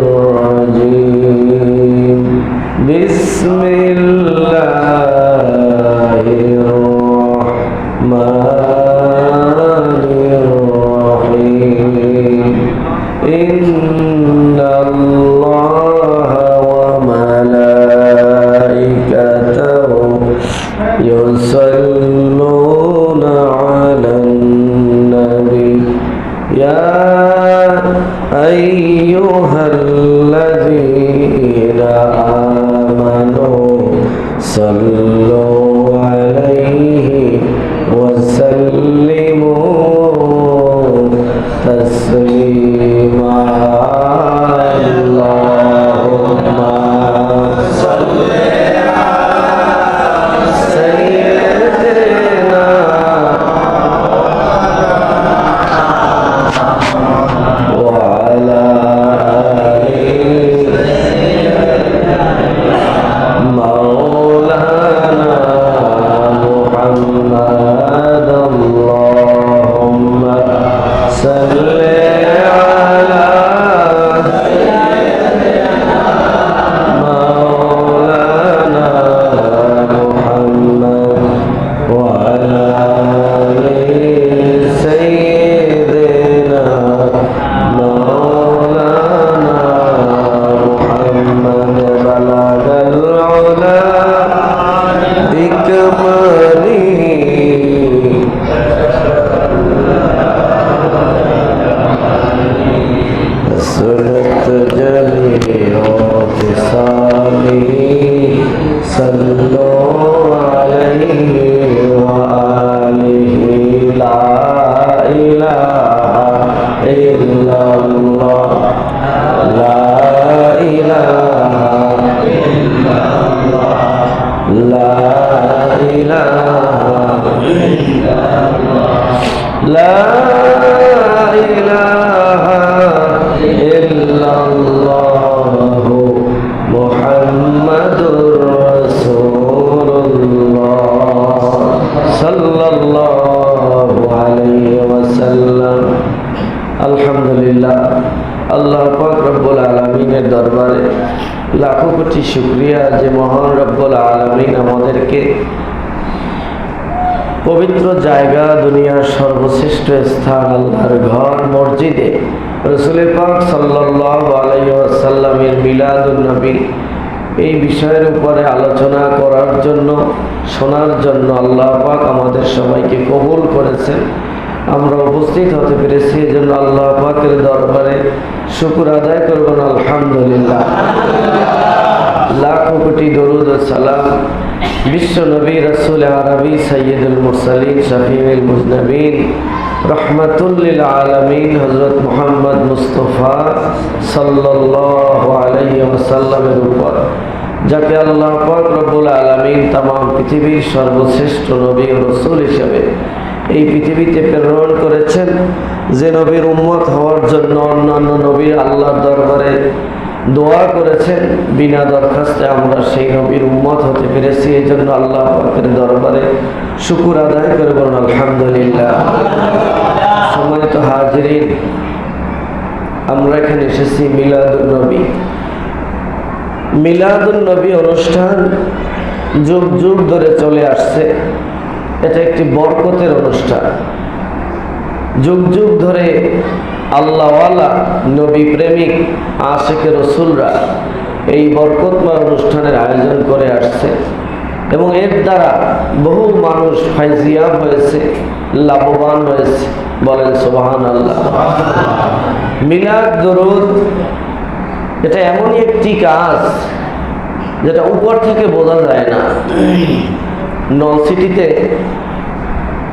الرجيم بسم الله الرحمن الرحيم إن الله وملائكته يصلون على النبي يا أيها الذين آمنوا صلوا عليه وسلموا تسليما اللهم صل على سيدنا وعلى مولانا محمد اللهم صل على مولانا محمد وعلى سيدنا مولانا محمد بلغ العلا بكماله سرت جميع خصاله صلوا عليه وآله لا إله إلا الله لا إله إلا الله لا إله إلا الله لا إله إلا الله محمد رسول الله صلى الله عليه وسلم الحمد لله আল্লাহ পাক রব্বুল আলামিনের দরবারে লাখো কোটি শুকরিয়া যে মহান রব্বুল আলামিন আমাদেরকে পবিত্র জায়গা দুনিয়ার সর্বশ্রেষ্ঠ স্থান আল্লাহর ঘর মসজিদে রাসূল পাক সাল্লাল্লাহু আলাইহি ওয়াসাল্লামের মিলাদুন নবী এই বিষয়ের উপরে আলোচনা করার জন্য শোনার জন্য আল্লাহ পাক আমাদের সবাইকে কবুল করেছেন। আমরা উপস্থিত হতে পেরেছি এজন্য আল্লাহ পাকের দরবারে শুকর আদায় করবেন আলহামদুলিল্লাহ। লাখো কোটি দরুদ ও সালাম বিশ্ব নবী রাসূল আরবি সাইয়্যিদুল মুরসালিন শফিউল মুজনবিন রহমাতুল লিল আলামিন হযরত মুহাম্মদ মুস্তাফা সাল্লাল্লাহু আলাইহি ওয়াসাল্লামের উপর, যাকে আল্লাহ পাক রব্বুল আলামিন तमाम পৃথিবীর সর্বশ্রেষ্ঠ নবী ও রাসূল হিসেবে এই পৃথিবীতে প্রেরণ করেছেন। যে নবীর উম্মত হওয়ার জন্য অন্যান্য নবী আল্লাহর দরবারে দোয়া করেছেন, বিনা দরখাস্তে আমরা সেই নবীর উম্মত হতে পেরেছি। এই জন্য আল্লাহ পাকের দরবারে শুকর আদায় করে বলুন আলহামদুলিল্লাহ। সম্মানিত হাজিরিন, আমরা এখানে এসেছি মিলাদুন নবী। মিলাদুন নবী অনুষ্ঠান যুগ যুগ ধরে চলে আসছে। এটা একটি বরকতের অনুষ্ঠান। যুগ যুগ ধরে আল্লাহওয়ালা নবী প্রেমিক আশিকে রসুলরা এই বরকতময় অনুষ্ঠানের আয়োজন করে আসছে এবং এর দ্বারা বহু মানুষ ফায়জিয়াব হয়েছে, লাভবান হয়েছে। বলেন সুবহানাল্লাহ। মিলাদ দরুদ এটা এমনই একটি কাজ যেটা উপর থেকে বোঝা যায় না। নল সিটিতে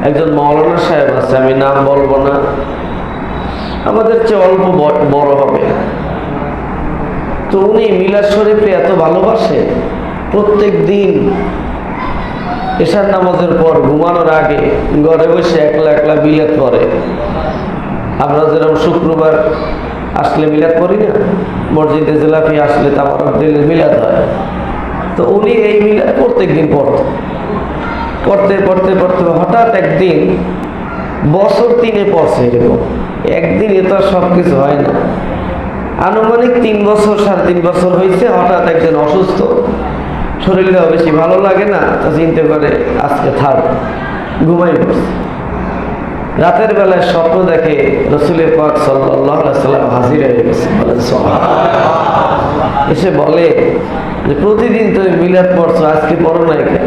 একজন মাওলানা সাহেব আছে, আমি নাম বলবো না, আমাদের চেয়ে অল্প বড় হবে। তো উনি মিলাদ শরীফে এত ভালোবাসে, প্রত্যেক দিন এশার নামাজের পর ঘুমানোর আগে ঘরে বসে একলা একলা মিলাদ পড়ে। আমরা যেরকম শুক্রবার আসলে মিলাদ পড়ি না, মসজিদে জিলাপি আসলে তাবারক দিলে মিলাদ হয়, তো উনি এই মিলাদ প্রত্যেক দিন পড়তেন। পড়তে পড়তে পড়তে হঠাৎ একদিন বছর 3 পড়ছে এরকম, একদিন এ তো সব কিছু হয় না, আনুমানিক 3 বছর 3.5 বছর হয়েছে। হঠাৎ একদিন অসুস্থ, শরীরটাও বেশি ভালো লাগে না, তা চিন্তা করে আজকে থাক, ঘুমাই পড়ছে। রাতের বেলায় স্বপ্ন দেখে রাসূলের পাক সাল্লাল্লাহু আলাইহি ওয়াসাল্লাম হাজির হয়ে গেছে। এসে বলে যে প্রতিদিন তুমি মিলাদ পড়ছো, আজকে পড়ো নাই কেন?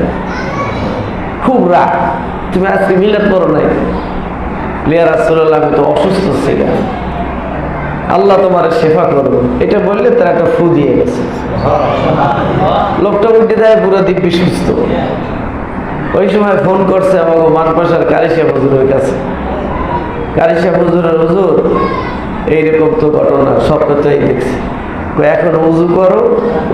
খুব রাগ, তুমি আজকে মিলাদ পড়ো নাই। ইয়া রাসূলুল্লাহ, আমি তো অসুস্থ ছিলাম, আল্লাহ তোমার শেফা করবো, এটা বললে তার একটা ফু দিয়ে গেছে। লোকটা উঠে দেয়, পুরো দিব্যি সুস্থ। ওই সময় ফোন করছে আমাকে মানপাশার কারি সাহেব হুজুরের কাছে। কারি সাহেব হুজুরের, হুজুর এইরকম তো ঘটনা, স্বপ্ন তো এই দেখছি। এখন উজু করো,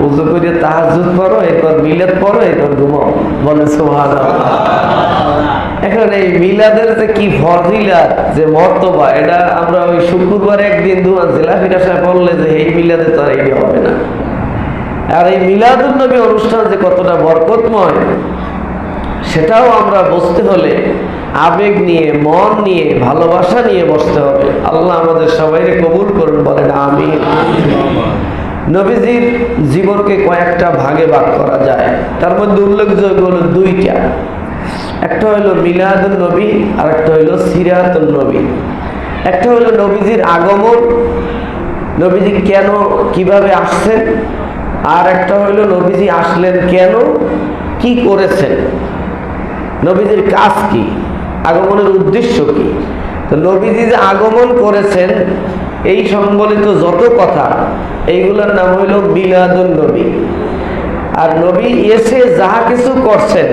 উজু করে তাহাজ্জুদ পড়ো, এরপর মিলাদ পড়ো, এরপর ঘুমাও। বলে সুবহানাল্লাহ। এখন এই মিলাদের যে কি ফজিলত, যে মর্তবা, এটা আমরা ওই শুক্রবারে একদিন দুয়া জেলাফিরা সাহেব বললে যে এই মিলাদে তো আর এই হবে না। আর এই মিলাদুন নবী অনুষ্ঠান যে কতটা বরকতময়, সেটাও আমরা বুঝতে হলে আবেগ নিয়ে, মন নিয়ে, ভালোবাসা নিয়ে বসতে হবে। আল্লাহ আমাদের সবাইকে কবুল করুন, বলেন আমিন। নবীজির জীবনকে কয়েকটা ভাগে ভাগ করা যায়, তার মধ্যে উল্লেখযোগ্য হলো 2টা। একটা হলো মিলাদুন নবী, আর একটা হলো সিরাতুন নবী। একটা হলো নবীজির আগমন, নবীজি কেন কিভাবে আসছেন, আর একটা হলো নবীজি আসলেন কেন, কি করেছেন, নবীজির কাজ কি, আগমনের উদ্দেশ্য কি। তো নবীজি যে আগমন করেছেন এই সম্বলিত যত কথা, এইগুলোর নাম হইল মিলাদুন নবী। আর নবী এসে যাহা কিছু করছেন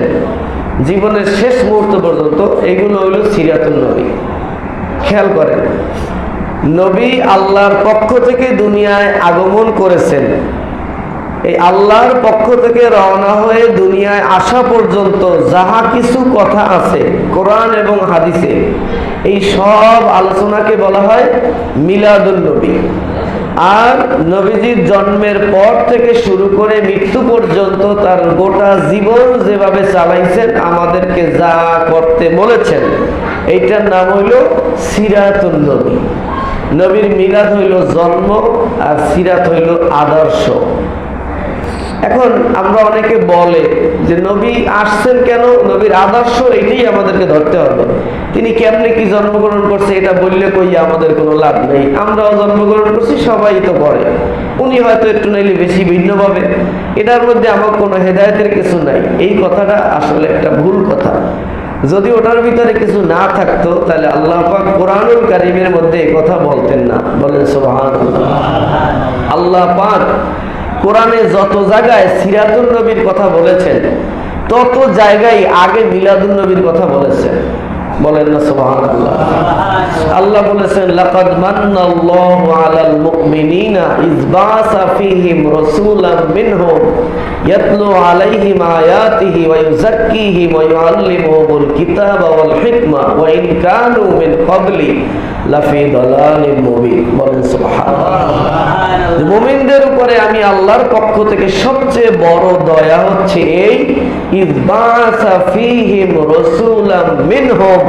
জীবনের শেষ মুহূর্ত পর্যন্ত, এগুলো হইল সিরাতুন নবী। খেয়াল করেন, নবী আল্লাহর পক্ষ থেকে দুনিয়ায় আগমন করেছেন। এই আল্লাহর পক্ষ থেকে রওনা হয়ে দুনিয়ায় আসা পর্যন্ত যাহা কিছু কথা আছে কোরআন এবং হাদিসে, এই সব আলোচনাকে বলা হয় মিলাদুন নবী। আর নবীজির জন্মের পর থেকে শুরু করে মৃত্যু পর্যন্ত তার গোটা জীবন যেভাবে চালাইছেন, আমাদেরকে যা করতে বলেছেন, এইটার নাম হইল সিরাতুন নবী। নবীর মিলাদ হইল জন্ম, আর সিরাত হইল আদর্শ। এখন আমরা অনেকে বলে যে নবী আসছেন কেন, নবীর আদর্শ, এটাই আমাদেরকে ধরতে হবে। তিনি কেমনে কি জন্মগ্রহণ করছে এটা বললে কই আমাদের কোনো লাভ নেই, আমরাও জন্মগ্রহণ করছি, সবাই তো করে। উনি হয়তো একটু নাইলে বেশি ভিন্নভাবে, এটার মধ্যে আমার কোনো হেদায়েতের কিছু নাই। এই কথাটা আসলে একটা ভুল কথা। যদি ওটার ভিতরে কিছু না থাকতো তাহলে আল্লাহ পাক কোরআনুল কারীমের মধ্যে এই কথা বলতেন না। বলেন সুবহানাল্লাহ। আল্লাহ পাক কোরআনে যত জায়গায় সিরাতুন নবীর কথা বলেছেন, তত জায়গায় আগে মিলাদুন নবীর কথা বলেছেন। বলেন না সুবহানাল্লাহ। আল্লাহ বলেছেন, লাকাদ মান্নাল্লাহু আলাল মুমিনিনা ইয বাআসা ফীহিম রাসূলাম মিনহুম ইয়াতলু আলাইহিম আয়াতিহি ওয়া ইউযাক্কিহিম ওয়া ইউআল্লিমুহুমুল কিতাবা ওয়াল হিকমা ওয়া ইন কানু মিন ক্বাবলি লাফি দালালিন মুবিন। বলেন সুবহানাল্লাহ। মুমিনদের উপরে আমি আল্লাহর পক্ষ থেকে সবচেয়ে বড় দয়া হচ্ছে এই, ইয বাআসা ফীহিম রাসূলাম মিনহুম,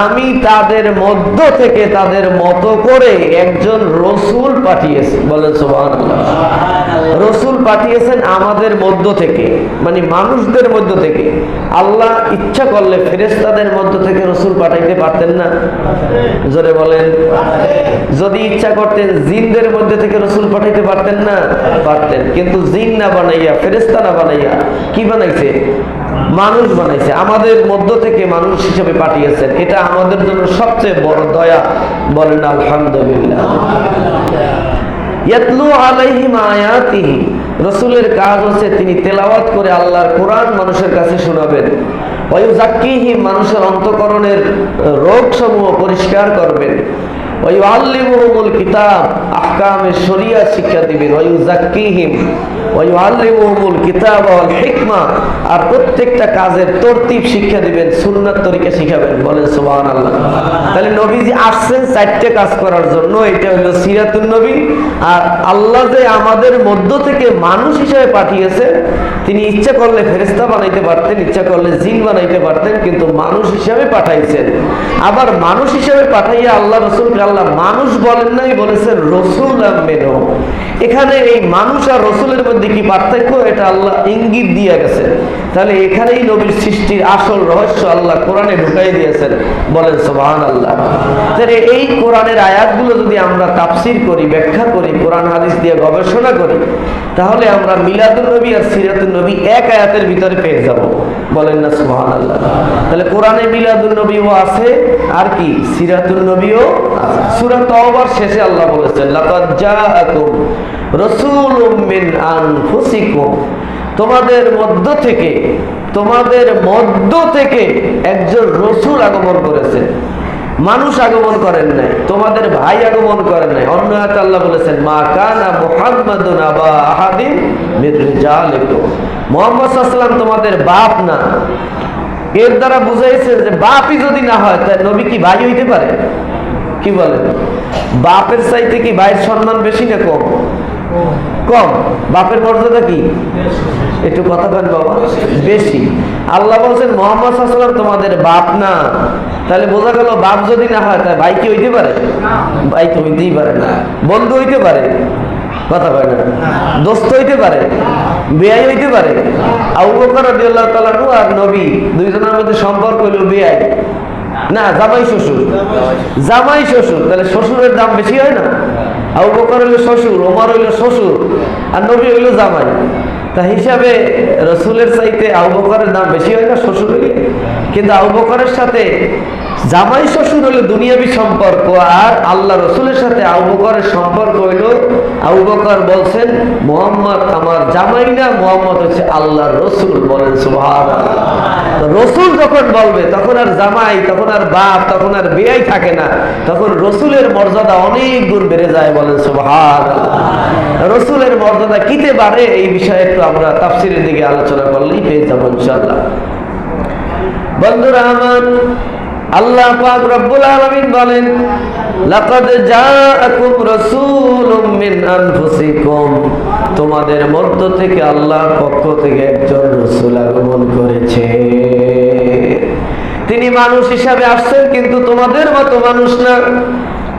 আমি তাদের মধ্য থেকে তাদের মতো করে একজন রসুল পাঠিয়েছি। বলেন সুবহানাল্লাহ। রসুল পাঠিয়েছেন আমাদের মধ্য থেকে, মানে মানুষদের মধ্য থেকে। আল্লাহ ইচ্ছা করলে ফেরেশতাদের মধ্য থেকে রসুল পাঠাইতে পারতেন না? জোরে বলেন। যদি ইচ্ছা করতেন জিনদের মধ্যে থেকে রসুল পাঠাইতে পারতেন না? পারতেন। কিন্তু জিন না বানাইয়া, ফেরেশতা না বানাইয়া কি বানাইছে? মানুষ বানাইছে, আমাদের মধ্য থেকে মানুষ হিসেবে পাঠিয়েছেন। এটা আমাদের জন্য সবচেয়ে বড় দয়া। বলেন আলহামদুলিল্লাহ। ইয়াতলু আলাইহিম আয়াতিহি, রাসূলের কাজ হচ্ছে তিনি তেলাওয়াত করে আল্লাহর কোরআন মানুষের কাছে শোনাবেন। ওয়া ইউযাক্কিহিম, মানুষের অন্তঃকরণের রোগ সমূহ পরিষ্কার করবেন। ওয়া ইউআল্লিমুহুমুল কিতাব, আহকামে শরিয়াত শিক্ষা দিবেন। ওয়া ইউযাক্কিহিম ওয়া ইউআল্লিমুহুমুল কিতাব ওয়াল হিকমা, আর প্রত্যেকটা কাজের তরতিব শিক্ষা দিবেন, সুন্নাত তরিকা শিখাবেন। বলেন সুবহানাল্লাহ। তাহলে নবীজি আসছেন 4টে কাজ করার জন্য, এটা হলো সিরাতুন নবী। আর আল্লাহ যে আমাদের মধ্য থেকে মানুষ হিসেবে পাঠিয়েছে, তিনি ইচ্ছা করলে ফেরেশতা বানাইতে পারতেন, ইচ্ছা করলে জিন বানাইতে পারতেন, কিন্তু মানুষ হিসেবে পাঠাইছেন। আবার মানুষ হিসেবে পাঠাইয়া আল্লাহ রাসূলকে আল্লাহ মানুষ বলেন নাই, বলেছেন রসুল রাসূলাম মিনহুম। এখানে এই মানুষ আর রাসূলের মধ্যে কি পার্থক্য, এটা আল্লাহ ইঙ্গিত দিয়ে গেছে। তাহলে এখানেই নবীর সৃষ্টির আসল রহস্য আল্লাহ কোরআনে ঢুকাই দিয়েছেন। বলেন সুবহানাল্লাহ। তাহলে এই কোরআনের আয়াতগুলো যদি আমরা তাফসীর করি, ব্যাখ্যা করি, কোরআন হাদিস দিয়ে গবেষণা করি, তাহলে আমরা মিলাদুন নবী আর সিরাতুন নবী এক আয়াতের ভিতরে পেয়ে যাব। বলেন না সুবহানাল্লাহ। তাহলে কোরআনে মিলাদুন নবীও আছে, আর কি সিরাতুন নবীও আছে। সূরা তাওবার শেষে আল্লাহ বলেছেন, লাকাদ জাআকুম রাসূলুম মিন আনফুসিকুম, তোমাদের মধ্য থেকে একজন রাসূল আগমন করেছে। মানুষ আগমন করেন নাই, তোমাদের ভাই আগমন করেন নাই। অন্য আয়াতে আল্লাহ বলেছেন, মা কানা মুহাম্মাদুন আবা আহাদিন মির রিজালিকুম, মুহাম্মদ সাল্লাল্লাহু আলাইহি ওয়াসাল্লাম তোমাদের বাপ না। এর দ্বারা বুঝাইছে যে বাপই যদি না হয় তাহলে নবী কি ভাই হইতে পারে? কি বলেন? বাপের চাইতে কি ভাইয়ের সম্মান বেশি না কম? কম। বাপের মর্যাদা কি? একটু কথা বলেন বাবা, বেশি। আল্লাহ বলছেন মুহাম্মদ সাল্লাল্লাহু আলাইহি ওয়াসাল্লাম তোমাদের বাপ না, তাহলে বোঝা গেল বাপ যদি না হয় তাহলে ভাই কি হইতে পারে? ভাই তো হইতেই পারে না। বন্ধু হইতে পারে? কথা বলে না। দোস্ত হইতে পারে? বেয়াই হইতে পারে? আবু বকর রাদিয়াল্লাহু তাআলা আনহু আর নবী দুইজনের মধ্যে সম্পর্ক হইল বেয়াই না জামাই শ্বশুর? জামাই শ্বশুর। তাহলে শ্বশুরের দাম বেশি হয় না? আবু বকর হইল শ্বশুর, ওমর হইল শ্বশুর, আর নবী হইল জামাই। তা হিসাবে রসুলের চাইতে আবু বকরের দাম বেশি হয় না শ্বশুর হইলে? কিন্তু আবু বকরের সাথে জামাই শ্বশুর হলো দুনিয়াবি সম্পর্ক, আর আল্লাহ রসুলের সাথে আবু বকরের সম্পর্ক হইল, আবু বকর বলছেন মুহাম্মদ আমার জামাই না, মুহাম্মদ হচ্ছে আল্লাহর রসুল। বলেন সুবহানাল্লাহ। রসুল যখন বলবে তখন আর জামাই, তখন আর বাপ, তখন আর বেয়াই থাকে না, তখন রসুলের মর্যাদা অনেক গুণ বেড়ে যায়। বলেন সুবহানাল্লাহ। রসুলের মর্যাদা কিতে বাড়ে, এই বিষয়ে একটু আমরা তাফসীরের দিকে আলোচনা করলেই পেয়ে যাবো ইনশাআল্লাহ। বন্ধুরা আমার, আল্লাহ পাক রব্বুল আলামিন বলেন, লাকাদ জাআকুম রাসূলুম মিন আনফুসিকুম, তোমাদের মধ্য থেকে আল্লাহর পক্ষ থেকে একজন রাসূল আগমন করেছে। তিনি মানুষ হিসাবে আসছেন, কিন্তু তোমাদের মতো মানুষ না।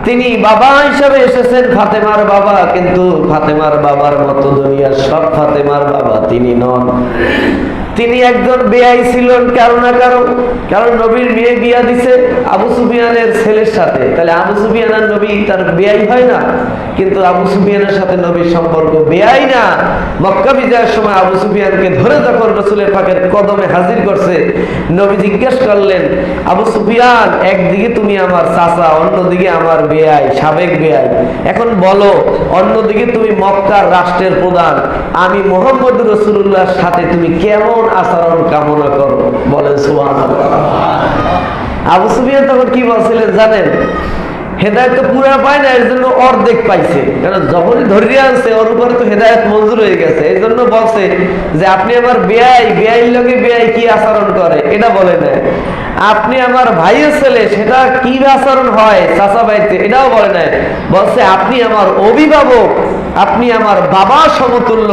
তিনি বাবা হিসাবে এসেছেন, ফাতেমার বাবা, কিন্তু ফাতেমার বাবার মতো দুনিয়ার সব ফাতেমার বাবা তিনি নন। তিনি একজন বেয়াই ছিলেন কারো না কারণ নবীর মেয়ে বিয়া দিছে আবু সুফিয়ানের ছেলের সাথে। তাহলে আবু সুফিয়ান আর নবী তার বেয়াই হয় না? কিন্তু আবু সুফিয়ানের সাথে নবীর সম্পর্ক বেয়াই না। মক্কা বিজয়ের সময় আবু সুফিয়ানকে ধরে যখন রাসূলের পাকের কদমে হাজির করছে, নবী জিজ্ঞেস করলেন, আবু সুফিয়ান, একদিকে তুমি আমার চাচা, অন্যদিকে আমার বেয়াই, সাবেক বেয়াই, এখন বলো অন্যদিকে তুমি মক্কার রাষ্ট্রের প্রধান, আমি মুহাম্মদ রাসূলুল্লাহর সাথে তুমি কেমন আচরণ কামনা করো? বলেন সুবহানাল্লাহ। আবু সুফিয়ান তখন কি বলছিলেন জানেন? হেদায়েত তো পুরা পায় না, এর জন্য অর্ধেক পাইছে। কারণ যখনই ধরিয়ে আনছে ওর উপরে তো হেদায়েত মঞ্জুর হয়ে গেছে, এই জন্য বলছে যে আপনি আমার বেয়াই, বেয়াইর লগে বেয়াই কি আচরণ করে এটা বলে না। আপনি আমার ভাইয়ের ছেলে, সেটা কি আচরণ হয় চাচা ভাইতে এটাও বলে না। বলছে আপনি আমার অভিভাবক, আপনি আমার বাবা সমতুল্য।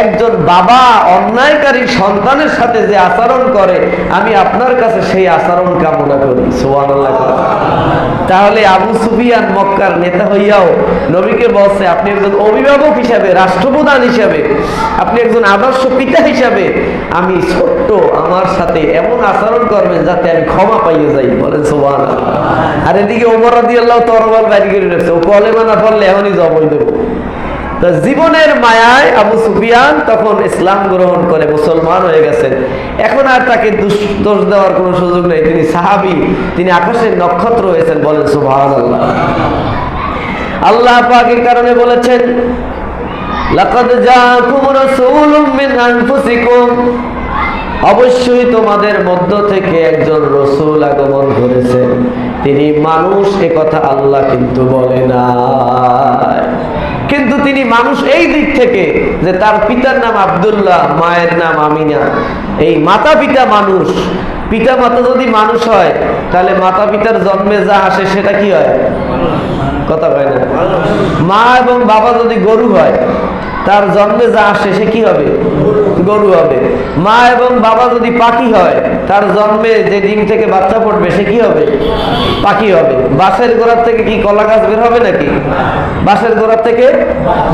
একজন বাবা অন্যায়কারী সন্তানের সাথে যে আচরণ করে, আমি আপনার কাছে সেই আচরণ কামনা করি। সুবহানাল্লাহ। তাহলে আবু সুফিয়ান মক্কার নেতা হইয়াও নবীকে বলছে আপনি একজন অভিভাবক হিসাবে, রাষ্ট্রপ্রধান হিসাবে, আপনি একজন আদর্শ পিতা হিসাবে আমি ছোট্ট, আমার সাথে এমন আচরণ করবেন যাতে আমি ক্ষমা পাইয়ে যাই। বলেন সুবহানাল্লাহ। আর এদিকে ওমর রাদিয়াল্লাহু তরবাল বাইরে করে রেখেছে, ও কলেমা না পড়লে এখনই জবাই দেব। জীবনের মায়ায় আবু সুফিয়ান তখন ইসলাম গ্রহণ করে মুসলমান হয়ে গেছেন। এখন আর তাকে দোষ দেওয়ার কোনো সুযোগ নেই, তিনি সাহাবী, তিনি আকাশের নক্ষত্র হয়েছেন। বলেন সুবহানাল্লাহ। আল্লাহ পাক এই কারণে বলেছেন, লাকাদ জাআকুম রাসূলুম মিন আনফুসিকুম, অবশ্যই তোমাদের মধ্য থেকে একজন রাসূল আগমন করেছেন। তিনি মানুষ, এ কথা আল্লাহ কিন্তু বলে না, কিন্তু তিনি মানুষ এই দিক থেকে যে তার পিতার নাম আব্দুল্লাহ, মায়ের নাম আমিনা। এই মাতা পিতা মানুষ। পিতা মাতা যদি মানুষ হয় তাহলে মাতা পিতার জন্মে যা আসে সেটা কি হয়? কথা হয় না। মা এবং বাবা যদি গরু হয়, তার জন্মে যা আসে সে কি হবে? গরু হবে। মা এবং বাবা যদি পাখি হয়, তার জন্মে যে ডিম থেকে বাচ্চা পড়বে সে কি হবে? পাখি হবে। বাঁশের গোড়ার থেকে কি কলা গাছ বের হবে নাকি? বাঁশের গোড়ার থেকে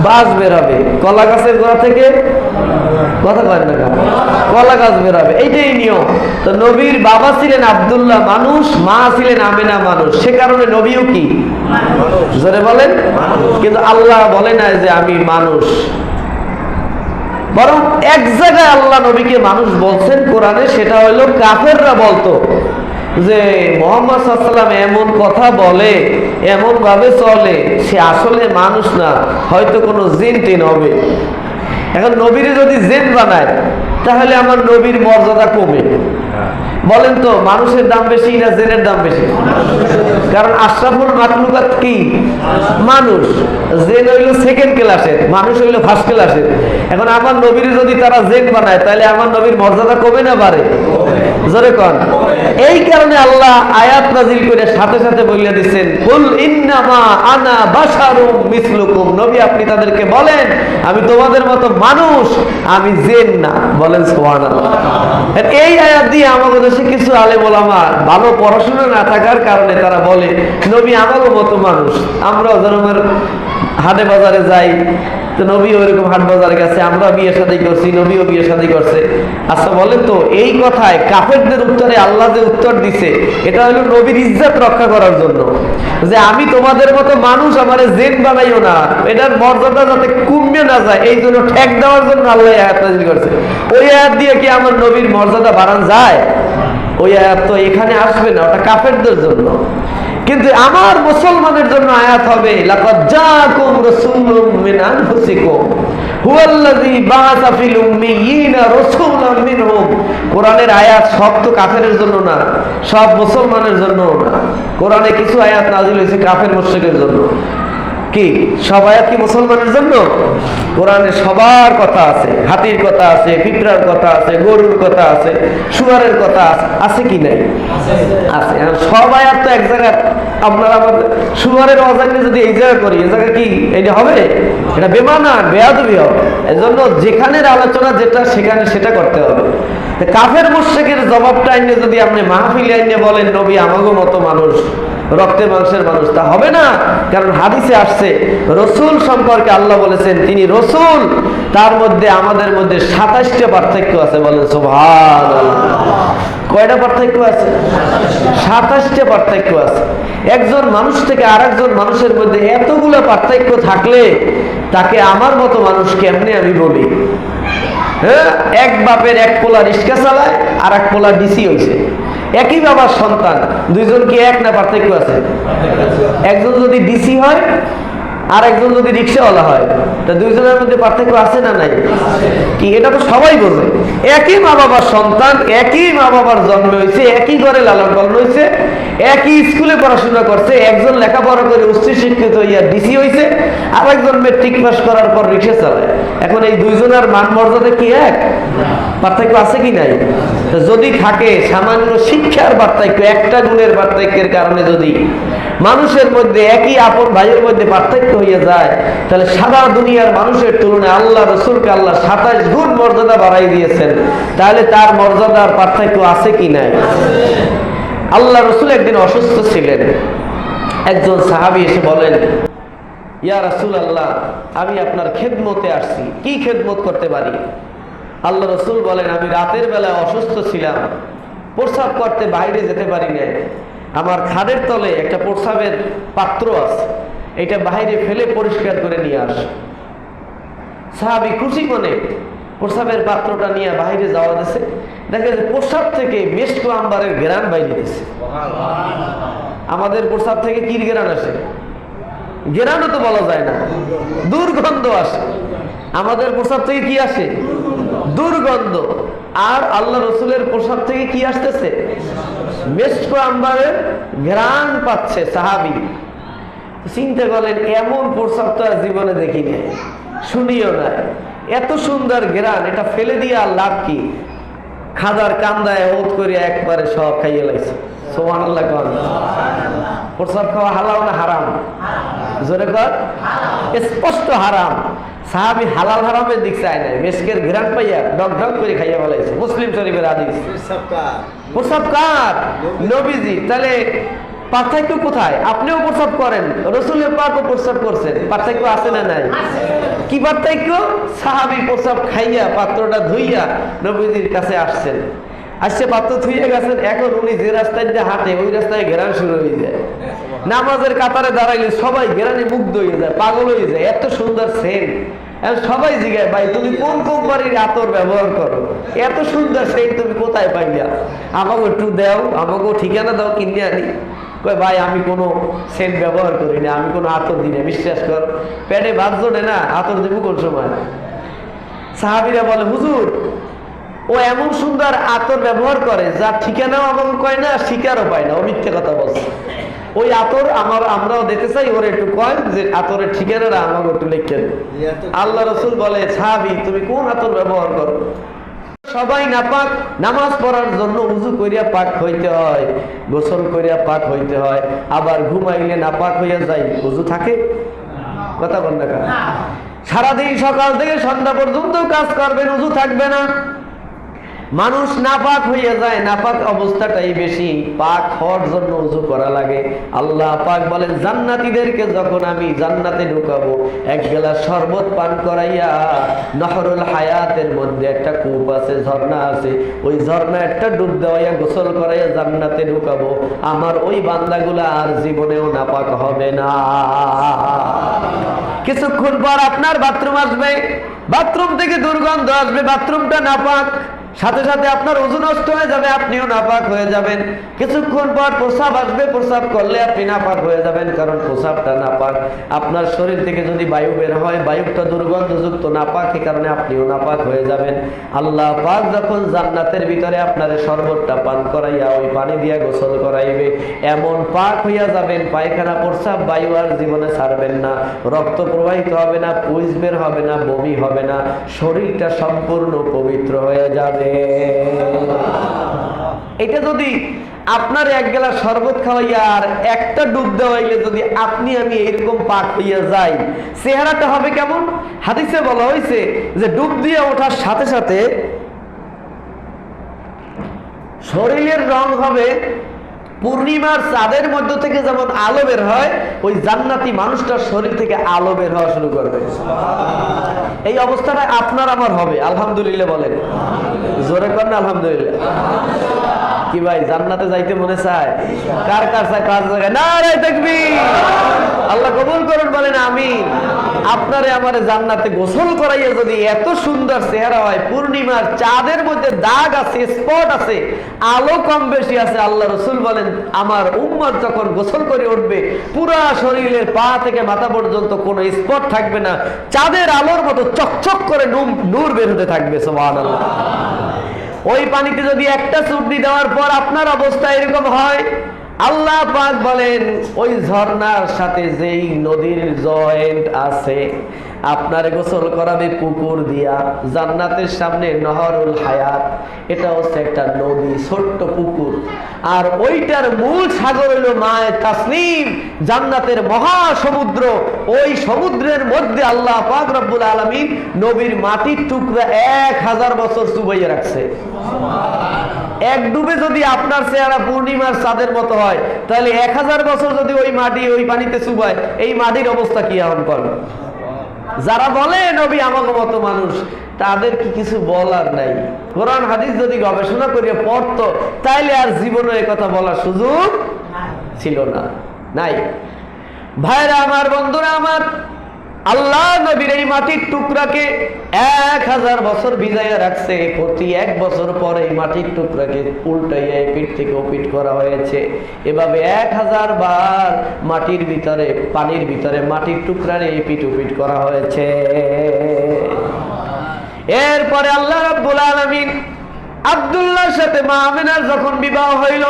বাঁশ বের হবে। কলা গাছের গোড়া থেকে কথা বলেন না, কলা গাছ বের হবে। এইটাই নিয়ম। তো নবীর বাবা ছিলেন আব্দুল্লাহ, মানুষ, মা ছিলেন আমেনা, মানুষ। সে কারণে নবীও কি জোরে বলেন? কিন্তু আল্লাহ বলে না যে আমি মানুষ, বরং এক জায়গায় আল্লাহ নবীকে মানুষ বলছেন কোরআনে, সেটা হলো কাফেররা বলতো যে মুহাম্মদ সাল্লাল্লাহু আলাইহি ওয়াসাল্লাম এমন কথা বলে, এমন ভাবে চলে, সে আসলে মানুষ না, হয়তো কোনো জিন টিন হবে। এখন নবীরে যদি জিন বানায়, তাহলে আমার নবীর মর্যাদা কমে। বলেন তো, মানুষের দাম বেশি না জিনের দাম বেশি? কারণ আশরাফুল মাখলুকাত কি? মানুষ। জিন হইল সেকেন্ড ক্লাসের, মানুষ হইল ফার্স্ট ক্লাসের। এখন আমার নবীর যদি তারা জিন বানায়, তাহলে আমার নবীর মর্যাদা কমে না বাড়ে? জোরে কোন। এই কারণে আল্লাহ আয়াত নাজিল করে সাথে সাথে বলে দিচ্ছেন, কুল ইন্নামা আনা বাশারুম মিসলুকুম। নবী আপনি তাদেরকে বলেন, আমি তোমাদের মতো মানুষ, আমি জিন না। বলেন সুবহানাল্লাহ। এই আয়াত দিয়ে আমাদের দেশে কিছু আলেম ওলামা ভালো পড়াশোনা না থাকার কারণে তারা বলে নবী আমারও মতো মানুষ। আমরাও ধর্মের হাটে বাজারে যাই, তো নবী ওইরকম হাট বাজারে গেছে, আমরা বিয়ে শাদী করছি, নবীও বিয়ে শাদী করছে। আচ্ছা বলেন তো, এই কথায় কাফেরদের উত্তরে আল্লাহ যে উত্তর দিছে, এটা হলো নবীর ইজ্জত রক্ষা করার জন্য, যে আমি তোমাদের মতো মানুষ, আমারে জিন বানাইও না, এটার মর্যাদা যাতে কমে না যায়, এই জন্য ঠেক দেওয়ার জন্য আল্লাহ আয়াত নাযিল করছে। ওই আয়াত দিয়ে কি আমার নবীর মর্যাদা বাড়ানো যায়? ওই আয়াত তো এখানে আসবে না, ওটা কাফেরদের জন্য। কিন্তু আমার মুসলমানের জন্য আয়াত হবে, লাকাদ জাআকুম রাসূলুম মিন আনফুসিকুম হুয়াল্লাযী বাআসা ফিল উম্মিয়িনা রাসূলাম মিনহুম। কোরআনের আয়াত সব তো কাফেরের জন্য না, সব মুসলমানের জন্য না। কোরআনে কিছু আয়াত নাযিল হয়েছে কাফের মুশরিকের জন্য। কি সব আয়াত কি মুসলমানের জন্য? কোরআনে সবার কথা আছে, হাতির কথা আছে, পিঁপড়ার কথা আছে, গরুর কথা আছে, শুয়ারের কথা আছে, আছে কি নাই? আছে। সব আয়াত তো এক জায়গায়, আপনারা আমাদের শুয়ারের অজান্তে যদি এই জায়গা করি, এই জায়গা কি এটা হবে? এটা বেমানান, বেয়াদবি হবে। এজন্য যেখানের আলোচনা যেটা, সেখানে সেটা করতে হবে। কাফের মুশরিকের জবাবটা আইনে যদি আপনি মাহফিলে আইনে বলেন নবী আমাগো মতো মানুষ, রক্তে মাংসের মানুষ, তা হবে না। কারণ হাদিসে আসছে, রসুল সম্পর্কে আল্লাহ বলেছেন তিনি রসুল, তার মধ্যে আমাদের মধ্যে 27টা পার্থক্য আছে। বলেন সুবহানাল্লাহ। কয়টা পার্থক্য আছে? 27টা পার্থক্য আছে। একজন মানুষ থেকে আরেকজন মানুষের মধ্যে এতগুলো পার্থক্য থাকলে তাকে আমার মতো মানুষ কেমনে আমি বলি? হ্যাঁ, এক বাপের এক পোলা রিক্সা চালায়, আর এক পোলা ডিসি হয়েছে। একই বাবার সন্তান, দুইজন কি এক না পার্থক্য আছে? একজন যদি ডিসি হয় আর একজন যদি রিক্সাওয়ালা হয়, তা দুইজনের মধ্যে পার্থক্য আছে না নাই? কি এটা তো সবাই বোঝে। একই মা বাবার সন্তান, একই মা বাবার জন্ম হয়েছে, একই ঘরে লালন পালন হয়েছে, একই স্কুলে পড়াশোনা করছে। একজন লেখাপড়া করে উচ্চ শিক্ষিত হইয়া ডিসি হয়েছে, আর একজন মেট্রিক পাস করার পর রিক্সা চালায়। এখন এই দুইজনের মান মর্যাদা কি এক? পার্থক্য আছে কি নাই? যদি থাকে সামান্য শিক্ষার পার্থক্য, একটা গুণের পার্থক্যের কারণে যদি মানুষের মধ্যে, একই আপন ভাইয়ের মধ্যে পার্থক্য হয়ে যায়, তাহলে সারা দুনিয়ার মানুষের তুলনায় আল্লাহ রসুলকে আল্লাহ 27 গুণ মর্যাদা বাড়াই দিয়েছেন। তাহলে তার মর্যাদার পার্থক্য আছে কি নাই? আল্লাহ রসুল একদিন অসুস্থ ছিলেন। একজন সাহাবী এসে বলেন, ইয়া রাসূলুল্লাহ, আমি আপনার খেদমতে আসছি, কি খেদমত করতে পারি? আল্লাহ রসুল বলেন, আমি রাতের বেলায় অসুস্থ ছিলাম, প্রস্রাব করতে বাইরে যেতে পারি না। আমার খাটের তলে একটা প্রস্রাবের পাত্র আছে, এটা বাইরে ফেলে পরিষ্কার করে নিয়ে আস। সাহাবী খুশি মনে প্রস্রাবের পাত্রটা নিয়ে বাইরে যাওয়া দিয়েছে। দেখে যে প্রস্রাব থেকে মেশক আম্বারের ঘেরান বাইরে দিচ্ছে। আমাদের প্রস্রাব থেকে কি ঘেরান আসে? ঘেরানও তো বলা যায় না, দুর্গন্ধ আসে। আমাদের প্রস্রাব থেকে কি আসে? দুর্গন্ধ। আর আল্লাহ রসুলের প্রস্রাব থেকে কি আসতেছে? মেশক আম্বারের ঘ্রাণ পাচ্ছে সাহাবী। চিন্তা করলেন, এমন প্রস্রাব তো আর জীবনে দেখি নাই, শুনিও না। এত সুন্দর ঘ্রাণ, এটা ফেলে দিয়ে আর লাভ কি? খাদার কান্দায় হোদ করে একবারে সব খাইয়ে লাইছে। সুবহানাল্লাহ। কোন প্রস্রাব খাওয়া হালাল না হারাম? জোরে কর। স্পষ্ট হারাম। সাহাবী হালাল হারামের দিক চায় নাই, মেশকের ঘ্রাণ পাইয়া ডক ডক করে খাইয়া ফেলাইছে। মুসলিম শরীফের হাদিস। প্রসাব কার? নবীজি। তাহলে পার্থক্য কোথায়? আপনিও প্রসাব করেন, রসুলের পাকও প্রসাব করছেন, পার্থক্য আছে না নাই? কি পার্থক্য? সাহাবী প্রসাব খাইয়া পাত্রটা ধুইয়া নবীজির কাছে আসছেন, আসছে পাত্র ধুইয়া গেছেন, এখন উনি যে রাস্তায় দিয়ে হাঁটে ওই রাস্তায় ঘেরান শুরু হয়ে যায়। নামাজের কাতারে দাঁড়াইলে সবাই ঘেরানে মুগ্ধ হয়ে যায়, পাগল হয়ে যায়, এত সুন্দর সেন্ট। সবাই জিজ্ঞাসা, ভাই তুমি কোন কোম্পানির আতর ব্যবহার করো, এত সুন্দর সেন্ট তুমি কোথায় পাইলা? আমাকে একটু দাও, আমাকে ঠিকানা দাও, কিনে আনি। কই ভাই আমি কোনো সেন্ট ব্যবহার করি না, আমি কোনো আতর দিই না, বিশ্বাস কর। পেটে ভাত জোটে না, আতর দেবো কোন সময়? সাহাবীরা বলে, হুজুর ও এমন সুন্দর আতর ব্যবহার করে যার ঠিকানাও আমাকে কয় না, শিকারও পায় না, ও মিথ্যে কথা বলছে। ওই আতর আমরাও দিতে চাই, ওর একটু কয় যে আতরের ঠিকানাটা আমাকে একটু লিখে দেন। আল্লাহ রসুল বলে, সাহাবী তুমি কোন আতর ব্যবহার করো? সবাই নাপাক, নামাজ পড়ার জন্য উযু করিয়া পাক হইতে হয়, গোসল করিয়া পাক হইতে হয়, আবার ঘুমাইলে নাপাক হইয়া যায়, উযু থাকে? কথা বল না। সারাদিন সকাল থেকে সন্ধ্যা পর্যন্ত কাজ করবেন, উযু থাকবে না। মানুষ নাপাক হইয়া যায়, নাপাক অবস্থাটাই বেশি, পাক হওয়ার জন্য উযু করা লাগে। আল্লাহ পাক বলেন, জান্নাতীদেরকে যখন আমি জান্নাতে ঢুকাবো, এক গ্লাস শরবত পান করাইয়া, নহরুল হায়াতের মধ্যে একটা কূপ আছে, ঝর্ণা আছে, ওই ঝর্ণা একটা ডুব দেওয়াইয়া গোসল করাইয়া জান্নাতে ঢুকাবো, আমার ওই বান্দাগুলা আর জীবনেও নাপাক হবে না। কিছুক্ষণ পর আপনার বাথরুম আসবে, বাথরুম থেকে দুর্গন্ধ আসবে, বাথরুমটা নাপাক, সাথে সাথে আপনার ওযু নষ্ট হয়ে যাবে, আপনিও নাপাক হয়ে যাবেন। কিছুক্ষণ পর প্রস্রাব আসবে, প্রস্রাব করলে আপনি নাপাক হয়ে যাবেন, কারণ প্রস্রাবটা নাপাক। আপনার শরীর থেকে যদি বায়ু বের হয়, বায়ুটা দুর্গন্ধযুক্ত, নাপাক, এই কারণে আপনিও নাপাক হয়ে যাবেন। আল্লাহ পাক যখন জান্নাতের ভিতরে আপনার শরবতটা পান করাইয়া ওই পানি দিয়া গোসল করাইবে, এমন পাক হইয়া যাবেন, পায়খানা প্রস্রাব বায়ু আর জীবনে ছাড়বেন না, রক্ত প্রবাহিত হবে না, পুজ বের হবে না, বমি হবে না, শরীরটা সম্পূর্ণ পবিত্র হয়ে যাবে। এটা যদি আপনার এক গ্লাস শরবত খাওয়াইয়া আর একটা ডুব দেওয়াইলে যদি আপনি আমি এইরকম পাক হইয়া যাই, চেহারাটা হবে কেমন? হাদিসে বলা হয়েছে যে ডুব দিয়ে ওঠার সাথে সাথে শরীরের রং হবে পূর্ণিমার চাঁদের মধ্য থেকে যেমন আলো বের হয়, ওই জান্নাতি মানুষটার শরীর থেকে আলো বের হওয়া শুরু করবে। এই অবস্থাটা আপনার আমার হবে। আলহামদুলিল্লাহ বলেন, জোরে করেন আলহামদুলিল্লাহ। কি ভাই জান্নাতে যাইতে মনে চায়? কার কার চায়? কার জায়গায় নারে তাকবীর, আল্লাহ কবুল করুন, বলেন আমিন। আপনারে আমারে জান্নাতে গোসল করাইয়া যদি এত সুন্দর চেহারা হয়, পূর্ণিমার চাঁদের মধ্যে দাগ আছে, স্পট আছে, আলো কম বেশি আছে, আল্লাহ রাসূল বলেন আমার উম্মত যখন গোসল করে উঠবে, পুরা শরীরের পা থেকে মাথা পর্যন্ত কোনো স্পট থাকবে না, চাঁদের আলোর মতো চকচক করে নূর বের হতে থাকবে। সুবহানাল্লাহ। ওই পানিতে যদি একটা চুবড়ি দেওয়ার পর আপনার অবস্থা এরকম হয়, আল্লাহ পাক বলেন ওই ঝর্ণার সাথে যেই নদীর জয়েন্ট আছে, আপনার গোসল করাবে পুকুর দিয়া, জান্নাতের সামনে নহরুল হায়াত, এটা হচ্ছে একটা নদী, ছোট্ট পুকুর, আর ওইটার মূল সাগর হইল মায়ে তাসনিম, জান্নাতের মহাসমুদ্র। ওই সমুদ্রের মধ্যে আল্লাহ পাক রব্বুল আলামিন নবীর মাটির টুকরা 1000 বছর চুবাইয়া রাখছে। এক ডুবে যদি আপনার চেহারা পূর্ণিমার চাঁদের মতো হয়, তাহলে 1000 বছর যদি ওই মাটি ওই পানিতে চুবায়, এই মাটির অবস্থা কি এখন করবে? যারা বলে নবী আমাকে মতো মানুষ, তাদের কি কিছু বলার নাই? কোরআন হাদিস যদি গবেষণা করিয়া পড়তো, তাইলে আর জীবনে এই কথা বলার সুযোগ ছিল না, নাই। ভাইরা আমার, বন্ধুরা আমার, আল্লাহ নবীর এই মাটির টুকরাকে 1000 বছর ভিজাইয়া রাখছে। প্রতি 1 বছর পরে এই মাটির টুকরাকে উল্টাইয়া পিঠ থেকে ওপিঠ করা হয়েছে। এভাবে 1000 বার মাটির ভিতরে, পানির ভিতরে মাটির টুকরার এই পিঠ ওপিঠ করা হয়েছে। এরপরে আল্লাহ রাব্বুল আলামিন আব্দুল্লাহর সাথে মা আমিনার যখন বিবাহ হইল,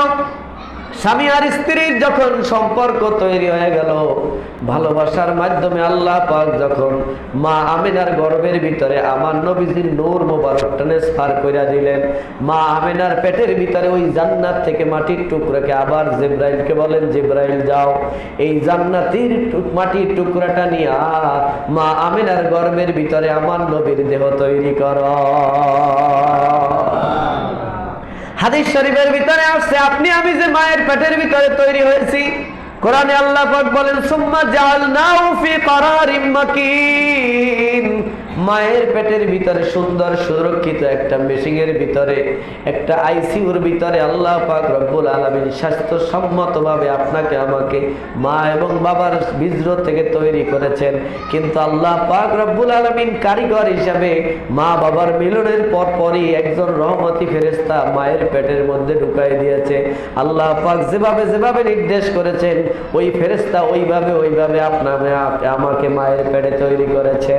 স্বামী আর স্ত্রীর যখন সম্পর্ক তৈরি হয়ে গেল, ভালোবাসার মাধ্যমে আল্লাহ পাক যখন মা আমিনার গর্ভের ভিতরে আমার নবীজির নূর মোবারক ট্রান্সফার করে দিলেন, মা আমিনার পেটের ভিতরে ওই জান্নাত থেকে মাটির টুকরাকে আবার জিবরাইলকে বলেন, জিবরাইল যাও এই জান্নাতের মাটির টুকরাটা নিয়ে মা আমিনার গর্ভের ভিতরে আমার নবীর দেহ তৈরি করো। হাদিস শরীফের ভিতরে আসছে, আপনি আমি যে মায়ের পেটের ভিতরে তৈরি হয়েছি, কোরআনে আল্লাহ পাক বলেন সুম্মা জাআলনাহু ফি করারিম মাকিন, মায়ের পেটের ভিতরে সুন্দর সুরক্ষিত একটা মেশিনের ভিতরে, একটা আইসিইউর ভিতরে আল্লাহ পাক রব্বুল আলামিন স্বাস্থ্যসম্মতভাবে আপনাকে আমাকে মা এবং বাবার বীর্য থেকে তৈরি করেছেন। কিন্তু আল্লাহ পাক রব্বুল আলামিন কারিগর হিসাবে মা বাবার মিলনের পরপরই একজন রহমতি ফেরেশতা মায়ের পেটের মধ্যে ঢুকাই দিয়েছে। আল্লাহ পাক যেভাবে যেভাবে নির্দেশ করেছেন ওই ফেরেশতা ওইভাবে আপনাকে আমাকে মায়ের পেটে তৈরি করেছে।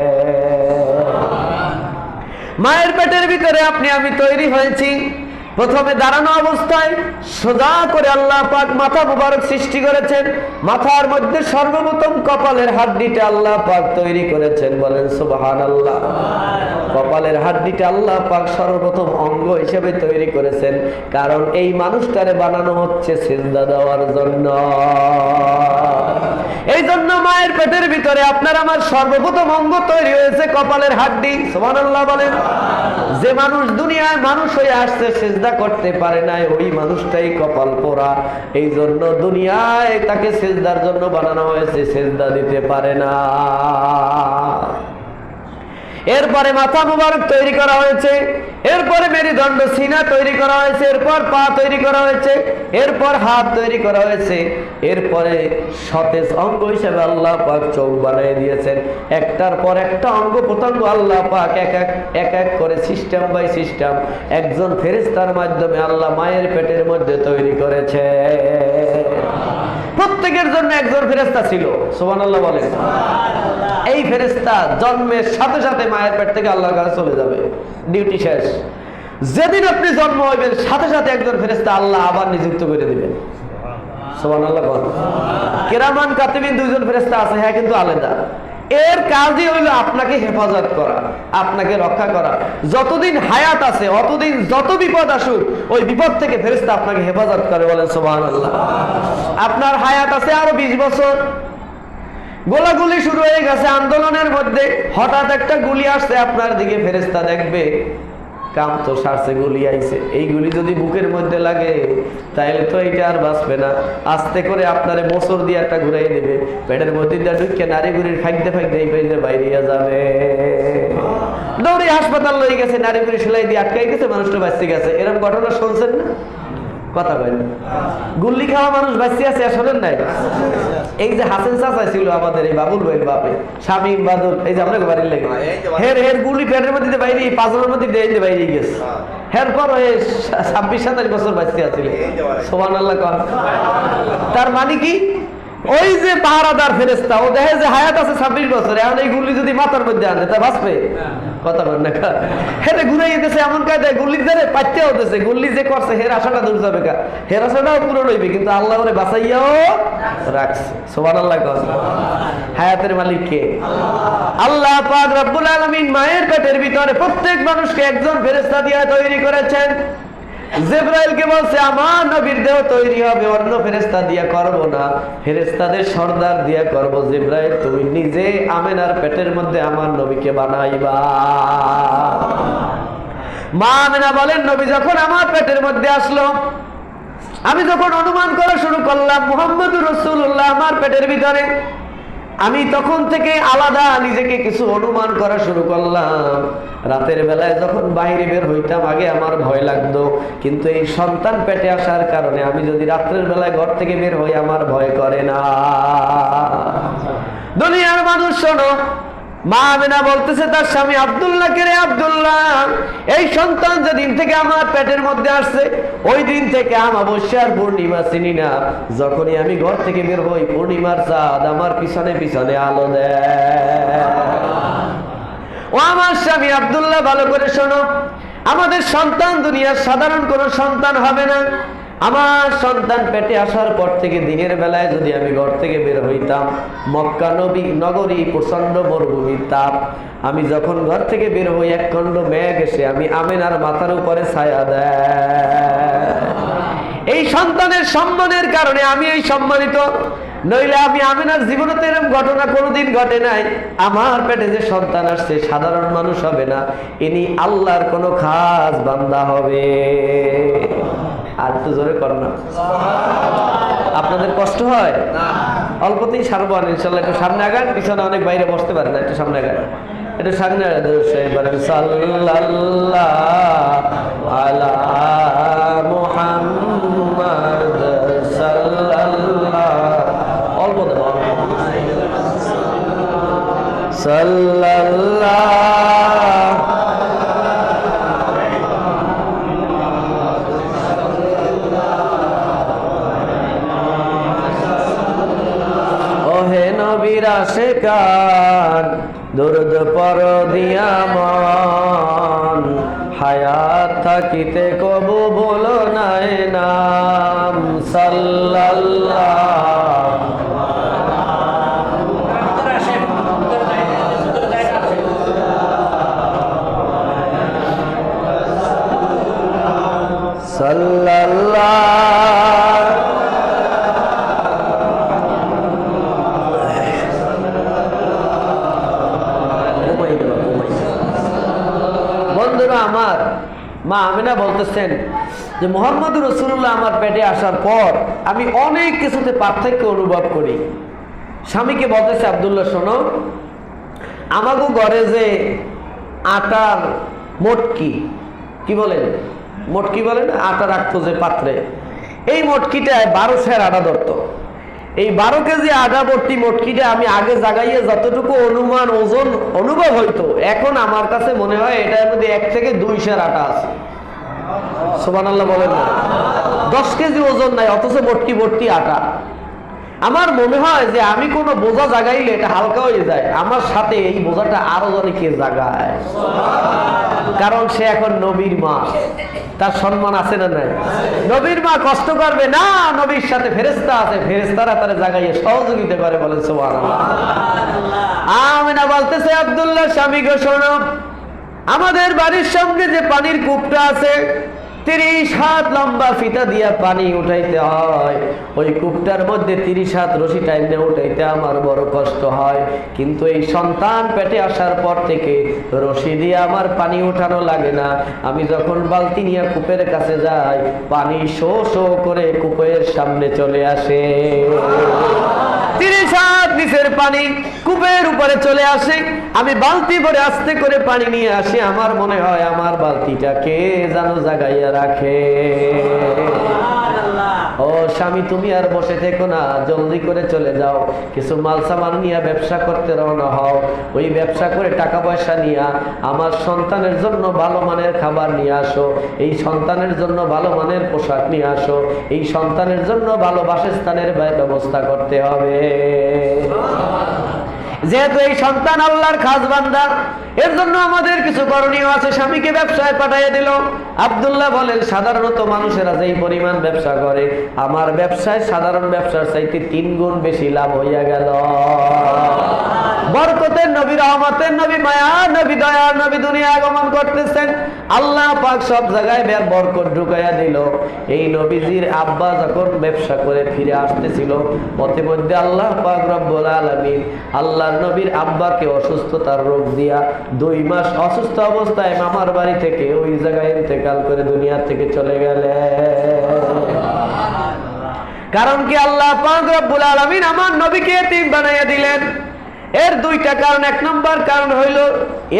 মায়ের পেটের ভিতরে আপনি আমি তৈরি হয়েছি। প্রথমে দাঁড়ানো অবস্থায় সোজা করে আল্লাহ পাক মাথা মুবারক সৃষ্টি করেছেন, মাথার মধ্যে সর্বপ্রথম কপালের হাড্ডিটা আল্লাহ পাক তৈরি করেছেন, বলেন সুবহানাল্লাহ। কপালের হাড্ডিটা আল্লাহ পাক সর্বপ্রথম অঙ্গ হিসেবে তৈরি করেছেন, কারণ এই মানুষটারে বানানো হচ্ছে সিজদা দেওয়ার জন্য। এই জন্য মায়ের পেটের ভিতরে আপনার আমার সর্বপ্রথম অঙ্গ তৈরি হয়েছে কপালের হাড্ডি। সুবহানাল্লাহ বলেন। যে মানুষ দুনিয়ায় মানুষ হয়ে আসছে সিজদা করতে পারে নাই, ওই মানুষটাই কপাল পোড়া। এই জন্য দুনিয়ায় তাকে সিজদার জন্য বানানো হয়েছে, সিজদা দিতে পারে না। এরপরে মাথা মুবারক তৈরি করা হয়েছে, এরপরে মেরুদণ্ড সিনা তৈরি করা হয়েছে, এরপর পা তৈরি করা হয়েছে, এরপর হাত তৈরি করা হয়েছে, এরপরে সতেজ অঙ্গ হিসেবে আল্লাহ পাক চোখ বানিয়ে দিয়েছেন। একটার পর একটা অঙ্গ প্রত্যঙ্গ আল্লাহ পাক এক এক করে সিস্টেম বাই সিস্টেম একজন ফেরেশতার মাধ্যমে আল্লাহ মায়ের পেটের মধ্যে তৈরি করেছে। প্রত্যেকের জন্য একজন ফেরেশতা ছিল। সুবহানাল্লাহ বলেন। এই ফেরেশতা জন্মের সাথে সাথে মায়ের পেট থেকে আল্লাহর কাছে চলে যাবে, ডিউটি শেষ। যেদিন আপনি জন্ম হইবেন সাথে সাথে একজন ফেরেশতা আল্লাহ আবার নিযুক্ত করে দিবেন। সুবহানাল্লাহ বলেন। কিরামান কাতিবিন দুইজন ফেরেশতা আছে, হ্যাঁ, কিন্তু আলাদা। এর কাজই হইল আপনাকে হেফাজত করা, আপনাকে রক্ষা করা। যতদিন হায়াত আছে অতদিন যত বিপদ আসুক ওই বিপদ থেকে ফেরেশতা আপনাকে হেফাজত করে, বলেন সুবহানাল্লাহ। আপনার হায়াত আছে আরো 20 বছর, গোলাগুলি শুরু হয়ে গেছে আন্দোলনের মধ্যে, হঠাৎ একটা গুলি আসছে আপনার দিকে, ফেরেশতা দেখবে কাম তো সারছে, গুলি আইছে, এই গুলি যদি বুকের মধ্যে লাগে তাহলে তো এটা আর বাঁচবে না। আস্তে করে আপনারে মোচড় দিয়ে একটা ঘুরাই দেবে, পেটের মধ্যে দিয়ে ঢুকে নারী গুলির ফাইকতে ফাইকতে এই পেটে বাইরে যাবে। দৌড়ে হাসপাতাল লয়ে গেছে, নারী গুলি সেলাই দিয়ে আটকাই গেছে, মানুষটা বাঁচতে গেছে। এরকম ঘটনা শুনছেন না? কথা বলেন। গুল্লি খাওয়া মানুষ বাঁচতে আছে, শোনেন নাই? এই যে হাসেন চাচা ছিল আমাদের এই বাবুল ভাইয়ের বাপে, শামীম বাদল, এই যে আপনাকে বাড়ির লেগে হের গুলি পেটের মধ্যে বাইরে পাঁচলের মধ্যে দিয়ে বাইরে গেছে। এরপর 26-27 বছর বাঁচতে আছিল। সুবহানাল্লাহ কর। তার মানে কি? ওই যে পাহারাদার ফেরেশতা ও দেখে যে হায়াত আছে 26 বছর, এখন এই গুলি যদি মাথার মধ্যে আনে তা বাঁচবে? কথা বল না। হেরে ঘুরে যেতেছে এমন কায়দায় গুলির ধারে পাইতে হতেছে, গুলি যে করছে হের আশাটা দূর যাবে কা, হের আশাটাও পূরণ হইবে, কিন্তু আল্লাহ ওরে বাঁচাইয়াও রাখছে। সুবহানাল্লাহ কর। হায়াতের মালিক কে? আল্লাহ পাক রব্বুল আলামিন মায়ের পেটের ভিতরে প্রত্যেক মানুষকে একজন ফেরেশতা দিয়ে তৈরি করেছেন। জিবরাইলকে বলছে আমার নবীর দেহ তৈরি হবে অন্য ফেরেশতা দিয়া করব না, ফেরেশতাদের সর্দার দিয়া করব। জিবরাইল তুমি নিজে আমেনার পেটের মধ্যে আমার নবীকে বানাইবা। মা আমেনা বলেন, নবী যখন আমার পেটের মধ্যে আসলো, আমি যখন অনুমান করা শুরু করলাম মুহাম্মদুর রাসূলুল্লাহ আমার পেটের ভিতরে, আমি তখন থেকে আলাদা নিজেকে কিছু অনুমান করা শুরু করলাম। রাতের বেলায় যখন বাইরে বের হইতাম আগে আমার ভয় লাগতো, কিন্তু এই সন্তান পেটে আসার কারণে আমি যদি রাত্রের বেলায় ঘর থেকে বের হই আমার ভয় করে না। দুনিয়ার মানুষ শোনো, মা আমেনা বলতেছে তার স্বামী আব্দুল্লাহকে, রে আব্দুল্লাহ, এই সন্তান যেদিন থেকে আমার পেটের মধ্যে আসছে ওই দিন থেকে অমাবস্যা আর পূর্ণিমা চিনি না। যখনই আমি ঘর থেকে বের হই পূর্ণিমার চাঁদ আমার পিছনে পিছনে আলো দেয়। ও আমার স্বামী আব্দুল্লাহ, ভালো করে শোনো, আমাদের সন্তান দুনিয়ার সাধারণ কোন সন্তান হবে না। আমার সন্তান পেটে আসার পর থেকে দিনের বেলায় যদি আমি ঘর থেকে বের হইতাম, মক্কা নগরী প্রচন্ড মরুভূমির তাপ, আমি যখন ঘর থেকে বের হই এক খণ্ড মেঘ এসে আমি আমেনার মাথার উপরে ছায়া দেয়। এই সন্তানের সম্মানের কারণে আমি এই সম্মানিত, নইলে আমি আমিনার জীবনে তো এরকম ঘটনা কোনোদিন ঘটে নাই। আমার পেটে যে সন্তান আসছে সাধারণ মানুষ হবে না, ইনি আল্লাহর কোনো খাস বান্দা হবে। আর তো জোরে কর না, আপনাদের কষ্ট হয়? অল্পতেই সারবো ইনশাল্লাহ। একটু সামনে আগান, পিছনে অনেক বাইরে বসতে পারে না, একটু সামনে আগান, একটু সামনে বলেন সাল্লাল্লাহু আলা মুহাম্মাদ সাল্লাল্লাহু, অল্প দেব সাল্লাল্লাহু। ওহে নবীর আশিকান দরুদ পড় দিয়া মন, হায়াত থাকিতে কবু বলো নাই নাম সাল্লাল্লাহু। বন্ধুরা আমার, মা আমিনা বলতেছেন যে মুহাম্মদুর রাসূলুল্লাহ আমার পেটে আসার পর আমি অনেক কিছুতে পার্থক্য অনুভব করি। স্বামীকে বলতেছে, আব্দুল্লাহ শোনো, আমাগো ঘরে যে আটার মটকি, কি বলেন মটকি বলেন, আটা রাখতো যে পাত্রে, এই মটকিটায় 12 সের আটা ধরতো। এই 12 কেজি আটা ভর্তি মটকিটা আমি আগে জাগাইয়ে যতটুকু অনুমান ওজন অনুভব হইতো, এখন আমার কাছে মনে হয় এটার মধ্যে 1 থেকে 2 সের আটা আছে। সুবহানাল্লাহ বলেন না? 10 কেজি ওজন নাই, অথচ মটকি ভর্তি আটা। আমার মনে হয় যে আমি কোনো বোঝা জাগাইলে এটা হালকা হয়ে যায়, আমার সাথে এই বোঝাটা আরো অনেকে জাগায়। কারণ সে এখন নবীর মা, তার সম্মান আছে না নাই? নবীর মা কষ্ট করবে না, নবীর সাথে ফেরেশতা আছে, ফেরেশতারা তারে জাগাইয়ে সহযোগিতা করে, বলেন সুবহানাল্লাহ। আমিনা বলতেছে, আব্দুল্লাহ স্বামী গো শোনো, আমাদের বাড়ির সামনে যে পানির কূপটা আছে, 30 হাত লম্বা ফিতা দিয়া পানি উঠাইতে হয়। ওই কূপটার মধ্যে 30 হাত রশি টাইনে উঠাইতে আমার বড় কষ্ট হয়। কিন্তু এই সন্তান পেটে আসার পর থেকে রশি দিয়ে আমার পানি উঠানো লাগে না। আমি যখন বালতি নিয়ে কূপের কাছে যাই, পানি শো শো করে কূপের সামনে চলে আসে। 30 হাত নিচের পানি কূপের উপরে চলে আসে। আমি বালতি ভরে আস্তে করে পানি নিয়ে আসি। আমার মনে হয় আমার বালতিটা কে যেন জাগাইয়া রাখে। ও স্বামী, তুমি আর বসে থেকো না, জলদি করে চলে যাও, কিছু মাল সামান নিয়ে ব্যবসা করতে রওনা হও। ওই ব্যবসা করে টাকা পয়সা নিয়ে আমার সন্তানের জন্য ভালো মানের খাবার নিয়ে আসো, এই সন্তানের জন্য ভালো মানের পোশাক নিয়ে আসো, এই সন্তানের জন্য ভালো বাসস্থানের ব্যবস্থা করতে হবে। যেহেতু এই সন্তান আল্লাহর খাস বান্দা, এর জন্য আমাদের কিছু করণীয় আছে। স্বামীকে ব্যবসায় পাঠিয়ে দিল। আব্দুল্লাহ বলেন, সাধারণত মানুষেরা যেই পরিমাণ ব্যবসা করে, আমার ব্যবসায় সাধারণ ব্যবসার চাইতে 3 গুণ বেশি লাভ হইয়া গেল। বরকতের নবী, রহমতের নবী, মায়ার নবী, দয়ার নবী দুনিয়া আগমন করতেছেন। আল্লাহ পাক সব জায়গায় বরকত ঢুকাইয়া দিল। এই নবীজির আব্বা যখন ব্যবসা করে ফিরে আসতেছিল, পথে মধ্যে আল্লাহ পাক রব্বুল আলামিন আল্লাহর নবীর আব্বাকে অসুস্থতার রোগ দিয়া 2 মাস অসুস্থ অবস্থায় মামার বাড়ি থেকে ওই জায়গায় ইন্তেকাল করে দুনিয়া থেকে চলে গেলেন। কারণ কি? আল্লাহ পাক রব্বুল আলামিন আমার নবীকে এতিম বানাইয়া দিলেন। এর 2টা কারণ। 1 নম্বর কারণ হইল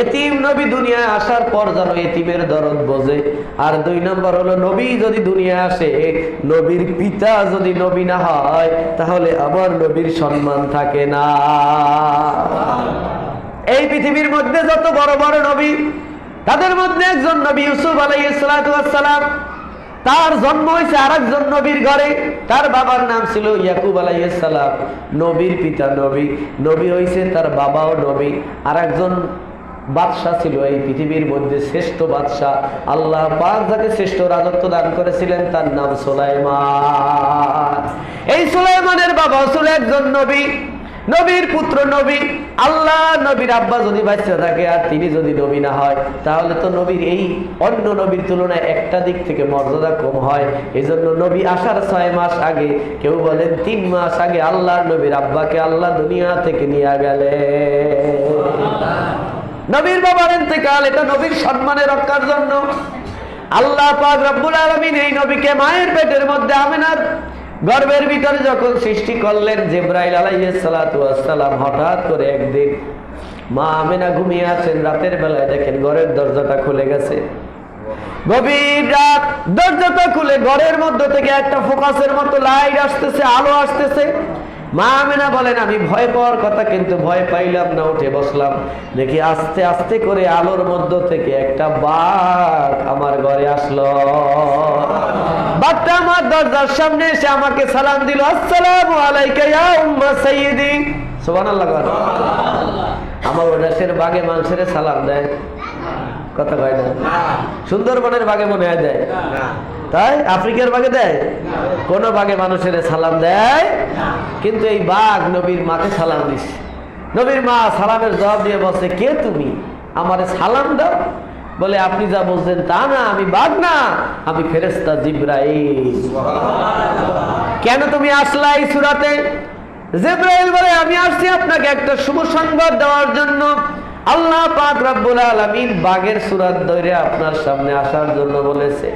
এতিম নবী দুনিয়ায় আসার পর যেন এতিমের দরদ বোঝে। আর 2 নম্বর হলো নবী যদি দুনিয়ায় আসে, নবীর পিতা যদি নবী না হয়, তাহলে আমার নবীর সম্মান থাকে না। এই পৃথিবীর মধ্যে যত বড় বড় নবী, তাদের মধ্যে একজন নবী ইউসুফ আলাইহিস সালাতু ওয়াস সালাম। তার জন্ম হয়েছে আরেকজন নবীর ঘরে। তার বাবার নাম ছিল ইয়াকুব আলাইহিস সালাম। নবীর পিতা নবী, নবী হয়েছে তার বাবাও নবী। আরেকজন বাদশা ছিল এই পৃথিবীর মধ্যে শ্রেষ্ঠ বাদশা। আল্লাহ পাক যাকে শ্রেষ্ঠ রাজত্ব দান করেছিলেন তার নাম সুলাইমান। এই সুলাইমানের বাবা ছিল একজন নবী, নবীর পুত্র নবী। আল্লাহ নবীর আব্বা যদি বাচ্চা থাকে আর তিনি যদি নবী না হয়, তাহলে তো নবীর এই অন্য নবীর তুলনায় একটা দিক থেকে মর্যাদা কম হয়। এই জন্য নবী আসার 6 মাস আগে, কেউ বলেন 3 মাস আগে, আল্লাহর নবীর আব্বাকে আল্লাহ দুনিয়া থেকে নিয়ে গেলেন। নবীর বাবার ইন্তেকাল, এটা নবীর সম্মানে রক্ষার জন্য আল্লাহ পাক রব্বুল আলামিন এই নবীকে মায়ের পেটের মধ্যে আমিনার গর্ভের ভিতরে যখন সৃষ্টি করলেন, জিবরাইল আলাইহিস সালাতু ওয়াস সালাম হঠাৎ করে একদিন মা আমিনা ঘুমিয়ে আছেন, রাতের বেলায় দেখেন ঘরের দরজাটা খুলে গেছে। গভীর রাত, দরজাটা খুলে ঘরের মধ্যে থেকে একটা ফোকাসের মতো লাইট আসতেছে, আলো আসতেছে। মা আমিনা বলেন আমি ভয় পাওয়ার কথা, কিন্তু ভয় পাইলাম না, উঠে বসলাম। দেখি আস্তে আস্তে করে আলোর মধ্য থেকে একটা বাঘ আমার ঘরে আসলো। বাঘটা আমার দরজার সামনে এসে আমাকে সালাম দিল, আসসালামু আলাইকা ইয়া উম্মা সাইয়্যিদি। সুবহানাল্লাহ। আমার ওই দেশের বাঘে মানুষের সালাম দেয়, কথা কয় না? সুন্দরবনের বাঘে মনে হয় দেয়, তাই আফ্রিকার বাঘে দেয়? কোন বাঘে মানুষের সালাম দেয়? কিন্তু এই বাঘ নবীর মাকে সালাম দিছে। নবীর মা সালামের জবাব দিয়ে বলছে, কে তুমি, আমারে সালাম দাও? বলে আপনি যা বলছেন তা না, আমি বাঘ না, আমি ফেরেশতা জিবরাইল। কেন তুমি আসলা এই সূরাতে? জিবরাইল বলে আমি আসছি আপনাকে একটা শুভ সংবাদ দেওয়ার জন্য। আল্লাহ পাক রব্বুল আলামিন বাঘের সূরাত ধরে আপনার সামনে আসার জন্য বলেছে,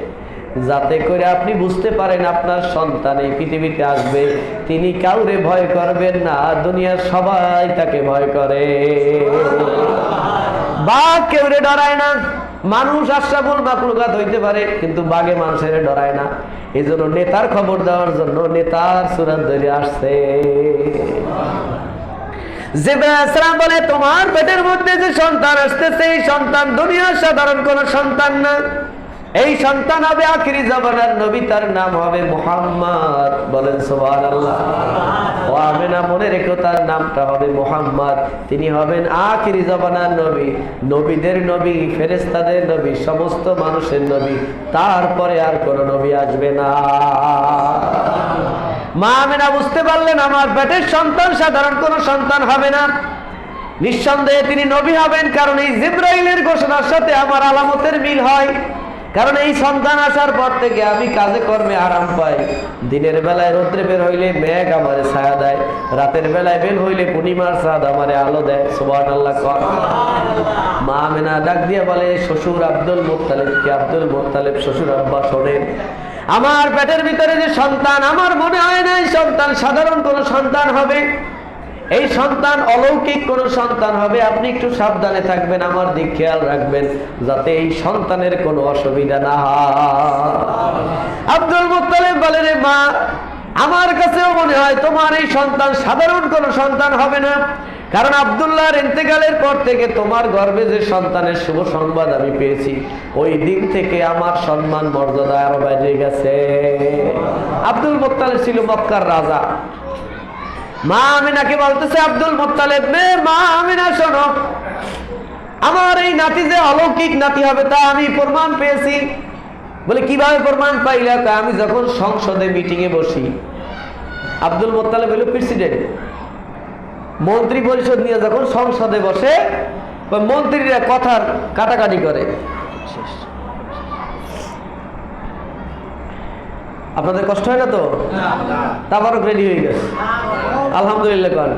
যাতে করে আপনি বুঝতে পারেন আপনার সন্তান এই পৃথিবীতে আসবে, তিনি কাউরে ভয় করবেন না, দুনিয়ার সবাই তাকে ভয় করে। বাঘ কেউরে ডরায় না। মানুষ আশরাফুল মাখলুকাত হইতে পারে, কিন্তু বাঘে মানুষের ডরায় না। এই জন্য নেতার খবর দেওয়ার জন্য নেতার সূরাত ধরে আসছে। জিবরাইল আলাইহিস সালাম বলে, তোমার পেটের মধ্যে যে সন্তান আসতেছে, এই সন্তান দুনিয়ার সাধারণ কোন সন্তান না। এই সন্তান হবে আখিরি জামানার নবী, তার নাম হবে মুহাম্মদ। বলেন সুবহানাল্লাহ। ও আমিনা মনে রেখো, তার নামটা হবে মুহাম্মদ। তিনি হবেন আখিরি জামানার নবী, নবীদের নবী, ফেরেশতাদের নবী, সমস্ত মানুষের নবী। তারপরে আর কোন নবী আসবে না। মা আমিনা বুঝতে পারলেন আমার পেটের সন্তান সাধারণ কোন সন্তান হবে না, নিঃসন্দেহে তিনি নবী হবেন। কারণ এই জিবরাইলের ঘোষণার সাথে আমার আলামতের মিল হয়। কারণ এই সন্তান আসার পর থেকে আমি কাজে কর্মে আরাম পাই। দিনের বেলায় রৌদ্রে বের হইলে মেঘ আমারে ছায়া দেয়, রাতের বেলায় বের হইলে পূর্ণিমার চাঁদ আমারে আলো দেয়। সুবহানাল্লাহ। মা আমিনা ডাক দিয়ে বলে, শ্বশুর আব্দুল মুত্তালিবকে, আব্দুল মুত্তালিব শ্বশুর আব্বা শোনেন, আমার পেটের ভিতরে যে সন্তান, আমার মনে হয় না এই সন্তান সাধারণ কোন সন্তান হবে, এই সন্তান অলৌকিক কোন সন্তান হবে। আপনি একটু সাবধানে থাকবেন, আমার দিক খেয়াল রাখবেন, যাতে এই সন্তানের কোনো অসুবিধা না হয়। আব্দুল মুত্তালিব বলেন, মা আমার কাছেও মনে হয় তোমার এই সন্তান সাধারণ কোন সন্তান হবে না, কারণ আব্দুল্লাহর ইন্তেকালের পর থেকে তোমার গর্ভে যে সন্তানের শুভ সংবাদ আমি পেয়েছি, ওই দিন থেকে আমার সম্মান মর্যাদা আরো বেড়ে গেছে। আব্দুল মুত্তালিব ছিল মক্কার রাজা। মা আমিনাকে বলতেছে, আব্দুল মুত্তালিব, মা আমিনা শোনো, আমার এই নাতি যে অলৌকিক নাতি হবে তা আমি প্রমাণ পেয়েছি। বলে কিভাবে প্রমাণ পাইলা? আমি যখন সংসদে মিটিং এ বসি, আব্দুল মুত্তালিব হলো প্রেসিডেন্ট, মন্ত্রী পরিষদ নিয়ে যখন সংসদে বসে, মন্ত্রীরা কথার কাটাকাটি করে। আপনাদের কষ্ট হয় না তো? তাবারক রেডি হয়ে গেছে, আলহামদুলিল্লাহ। কর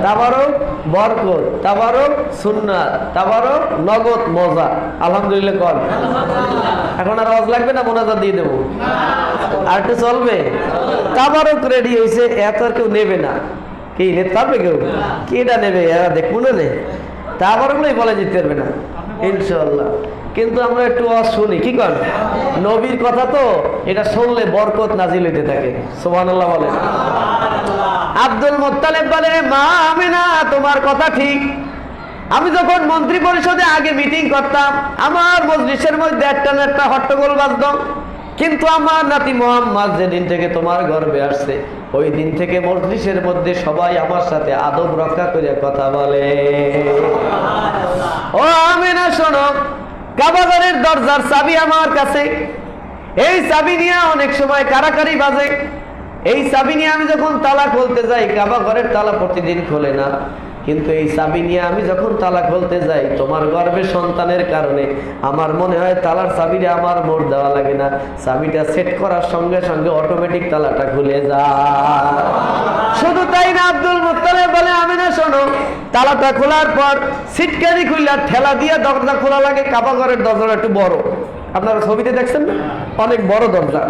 তাবারক বরকত, তাবারক সুন্নাত, তাবারক নগদ মজা, আলহামদুলিল্লাহ। কর এখন আর আওয়াজ লাগবে না, মোনাজাত দিয়ে দেবো, আর একটু চলবে। তাবারক রেডি হয়েছে, এত আর কেউ নেবে না। কি নিতে পারবে কেউ? কি এটা নেবে? দেখবো না, তাবারকগুলোই বলে দিতে পারবে না ইনশাআল্লাহ। কিন্তু আমরা একটু শুনি, কি কর, নবীর কথা তো, এটা শুনলে বরকত নাজিল হইতে থাকে। সুবহানাল্লাহ বলেন। আব্দুল মুত্তালিব বলে, মা আমিনা তোমার কথা ঠিক। আমি যখন মন্ত্রী পরিষদে আগে মিটিং করতাম, আমার মজলিসের মধ্যে একটা না একটা হট্টগোল বাজতো, কিন্তু আমার নাতি মুহাম্মদ যেদিন থেকে তোমার গর্ভে আসছে, ওই দিন থেকে মজলিসের মধ্যে সবাই আমার সাথে আদব রক্ষা করে কথা বলে। ও আমিনা শোনো, কাবা ঘরের দরজার চাবি আমার কাছে। এই চাবি নিয়ে অনেক সময় কারাকারি বাজে। এই চাবি নিয়ে আমি যখন তালা খুলতে যাই, কাবা ঘরের তালা প্রতিদিন খোলে না, কিন্তু এই চাবি নিয়ে আমি যখন তালা খুলতে যাই, তোমার গর্ভে সন্তানের কারণে আমার মনে হয় তালার চাবিটা আমার মোড় দেওয়া লাগে না, চাবিটা সেট করার সঙ্গে সঙ্গে অটোমেটিক তালাটা খুলে যায়। শুধু তাই না, আব্দুল মুত্তালিব বলে, আমিনা শোনো, তালাটা খোলার পর সিটকানি খুললে ঠেলা দিয়ে দরজা খোলা লাগে। কাবা ঘরের দরজাটা একটু বড়, আপনারা ছবিতে দেখছেন না, অনেক বড় দরজা।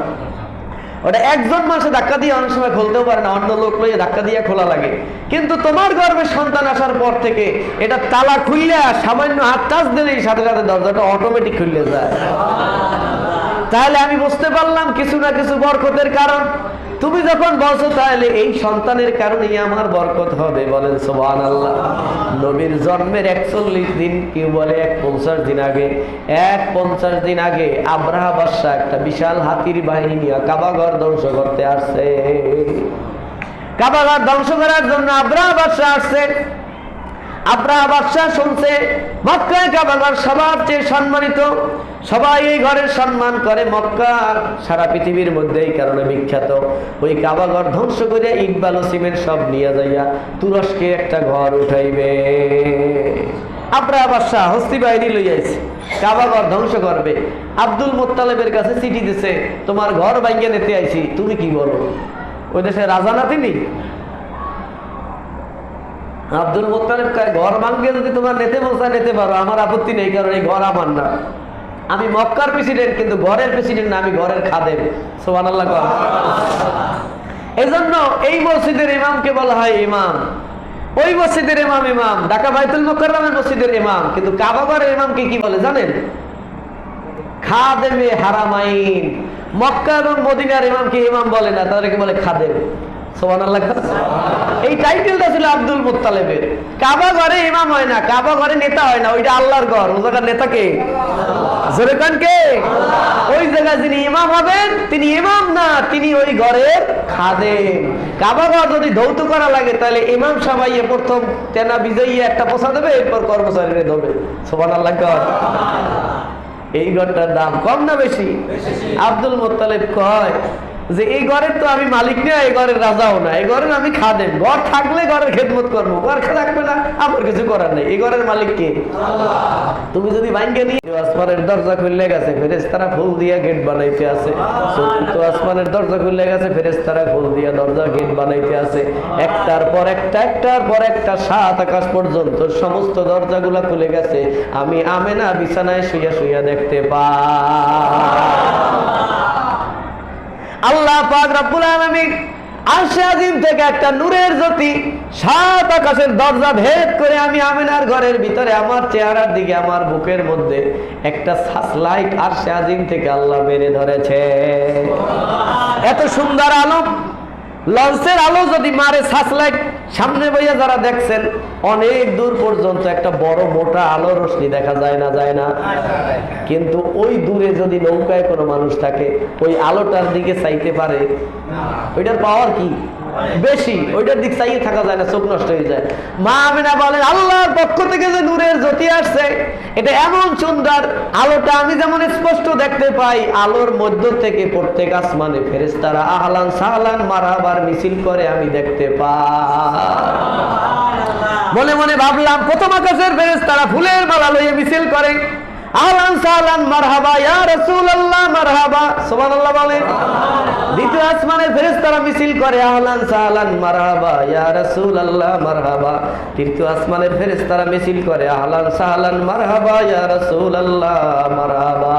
ওটা একজন মানুষ ধাক্কা দিয়ে অনেক সময় খুলতেও পারে না, অন্য লোক লইয়ে ধাক্কা দিয়ে খোলা লাগে। কিন্তু তোমার গর্ভে সন্তান আসার পর থেকে এটা তালা খুললে সামান্য হাত টাচ দিলেই সাথে সাথে দরজাটা অটোমেটিক খুলে যায়। তাহলে আমি বুঝতে পারলাম কিছু না কিছু বরকতের কারণ। তুমি যখন বলছো তাহলে এই সন্তানের কারণেই আমার বরকত হবে, বলেন সুবহানাল্লাহ। নবীর জন্মের 41 দিন, কেউ বলে 50 দিন আগে, 50 দিন আগে আব্রাহা বাদশা একটা বিশাল হাতির বাহিনী নিয়ে কাবাঘর ধ্বংস করতে আসছে। কাবাঘর ধ্বংস করার জন্য আব্রাহা বাদশা আসছে। আব্রাহা বাদশা শুনছে মক্কায় কাবাঘর সবার চেয়ে সম্মানিত, সবাই এই ঘরের সম্মান করে। মক্কা সারা পৃথিবীর মধ্যে এই কারণে বিখ্যাত। ওই কাবাঘর ধ্বংস করে ইট বালু সিমেন্ট সব নিয়ে যাইয়া তুরস্কে একটা ঘর উঠাইবে। আব্রাহা বাদশা হস্তি বাহিনী লইয়াছে, কাবাঘর ধ্বংস করবে। আব্দুল মুত্তালিবের কাছে চিঠি দিছে, তোমার ঘর ভাঙিয়ে নিতে আইছি, তুমি কি বলো? ওই দেশে রাজা না তিনি। আব্দুল মুত্তালিব কয়, ঘর ভাঙবে যদি তোমার নেতে মশা নিতে পারো, আমার আপত্তি নেই, কারণ এই ঘর আমার না। আমি মক্কার প্রেসিডেন্ট, কিন্তু ঘরের প্রেসিডেন্ট না, আমি ঘরের খাদেম। সুবহানাল্লাহ। এই জন্য এই মসজিদের ইমামকে বলা হয় ইমাম। ওই মসজিদের ইমাম ইমাম, ঢাকা বাইতুল মুকাররমের মসজিদের ইমাম। কিন্তু কাবা ঘরের ইমামকে কি বলে জানেন? খাদেমে হারামাইন। মক্কা এবং মদিনার ইমামকে ইমাম বলে না, তাদেরকে বলে খাদেম। সুবহানাল্লাহ। এই টাইটেলটা ছিল আব্দুল মুত্তালিবের। কাবা ঘরে ইমাম হয় না, কাবা ঘরে নেতা হয় না, ওইটা আল্লাহর ঘর। ওই জায়গার নেতা কে? জোরে কান কে? ওই জায়গায় যিনি ইমাম হবেন তিনি ইমাম না, তিনি ওই ঘরের খাদেম। কাবা ঘর যদি ধৌত করা লাগে তাহলে ইমাম সাহেব প্রথম তেনা বিজয়ী একটা পোষা দেবে, এরপর কর্মচারীরা দেবে। সুবহানাল্লাহ। এই ঘরটার দাম কম না বেশি? আব্দুল মুত্তালিব কয় যে এই ঘরের তো আমি মালিক না, এই ঘরের রাজাও না, এই ঘরের আমি খাদেম। ঘর থাকলে ঘরের খেদমত করবো, ঘর থাকবে না আমার কিছু করার নেই। এই ঘরের মালিক কে? তুমি যদি ভাঙ্গে নিয়ে আসমানের দরজা খুললে গেছে, ফেরেশতারা ফুল দিয়া গেট বানাইতে আছে। চতুর্থ আসমানের দরজা খুললে গেছে, ফেরেশতারা ফুল দিয়া দরজা গেট বানাইতে আছে। একটার পর একটা, একটার পর একটা, 7 আকাশ পর্যন্ত সমস্ত দরজাগুলা খুলে গেছে। আমি আমেনা বিছানায় শুইয়া শুইয়া দেখতে পাই। আল্লাহ পাক রব্বুল আলামিন আরশে আজিম থেকে একটা নূরের জ্যোতি 7 আকাশের দরজা ভেদ করে আমি আমিনার ঘরের ভিতরে আমার চেহারার দিকে, আমার বুকের মধ্যে একটা সার্চলাইট আরশে আজিম থেকে আল্লাহ মেরে ধরেছে। এত সুন্দর আলো, লঞ্চের আলো যদি মারে সার্চলাইট, সামনে বইয়া যারা দেখছেন অনেক দূর পর্যন্ত একটা বড় মোটা আলো রশ্মি দেখা যায় না? যায় না? কিন্তু ওই দূরে যদি নৌকায় কোনো মানুষ থাকে, ওই আলোটার দিকে চাইতে পারে? ওইটার পাওয়ার কি বেশি, ওইটার দিক চাইয়ে থাকা যায় না, চোখ নষ্ট হয়ে যায়। মা আমিনা বলেন আল্লাহর পক্ষ থেকে যে নূরের জ্যোতি আসছে, এটা এমন সুন্দর, আলোটা আমি যেমন স্পষ্ট দেখতে পাই, আলোর মধ্য থেকে প্রত্যেক আসমানে ফেরেশতারা আহলান সাহলান মারহাবার মিছিল করে আমি দেখতে পাই। মনে মনে ভাবলাম, প্রথম আকাশের ফেরেশতারা ফুলের মালা লইয়ে মিছিল করে, আহলান সাহলান মারহাবা ইয়া রাসূলুল্লাহ মারহাবা, সুবহানাল্লাহ বলেন। দ্বিতীয় আসমানের ফেরেশতারা মিছিল করে, আহলান সাহলান মারহাবা ইয়া রাসূলুল্লাহ মারহাবা। তৃতীয় আসমানের ফেরেশতারা মিছিল করে, আহলান সাহলান মারহাবা ইয়া রাসূলুল্লাহ মারহাবা।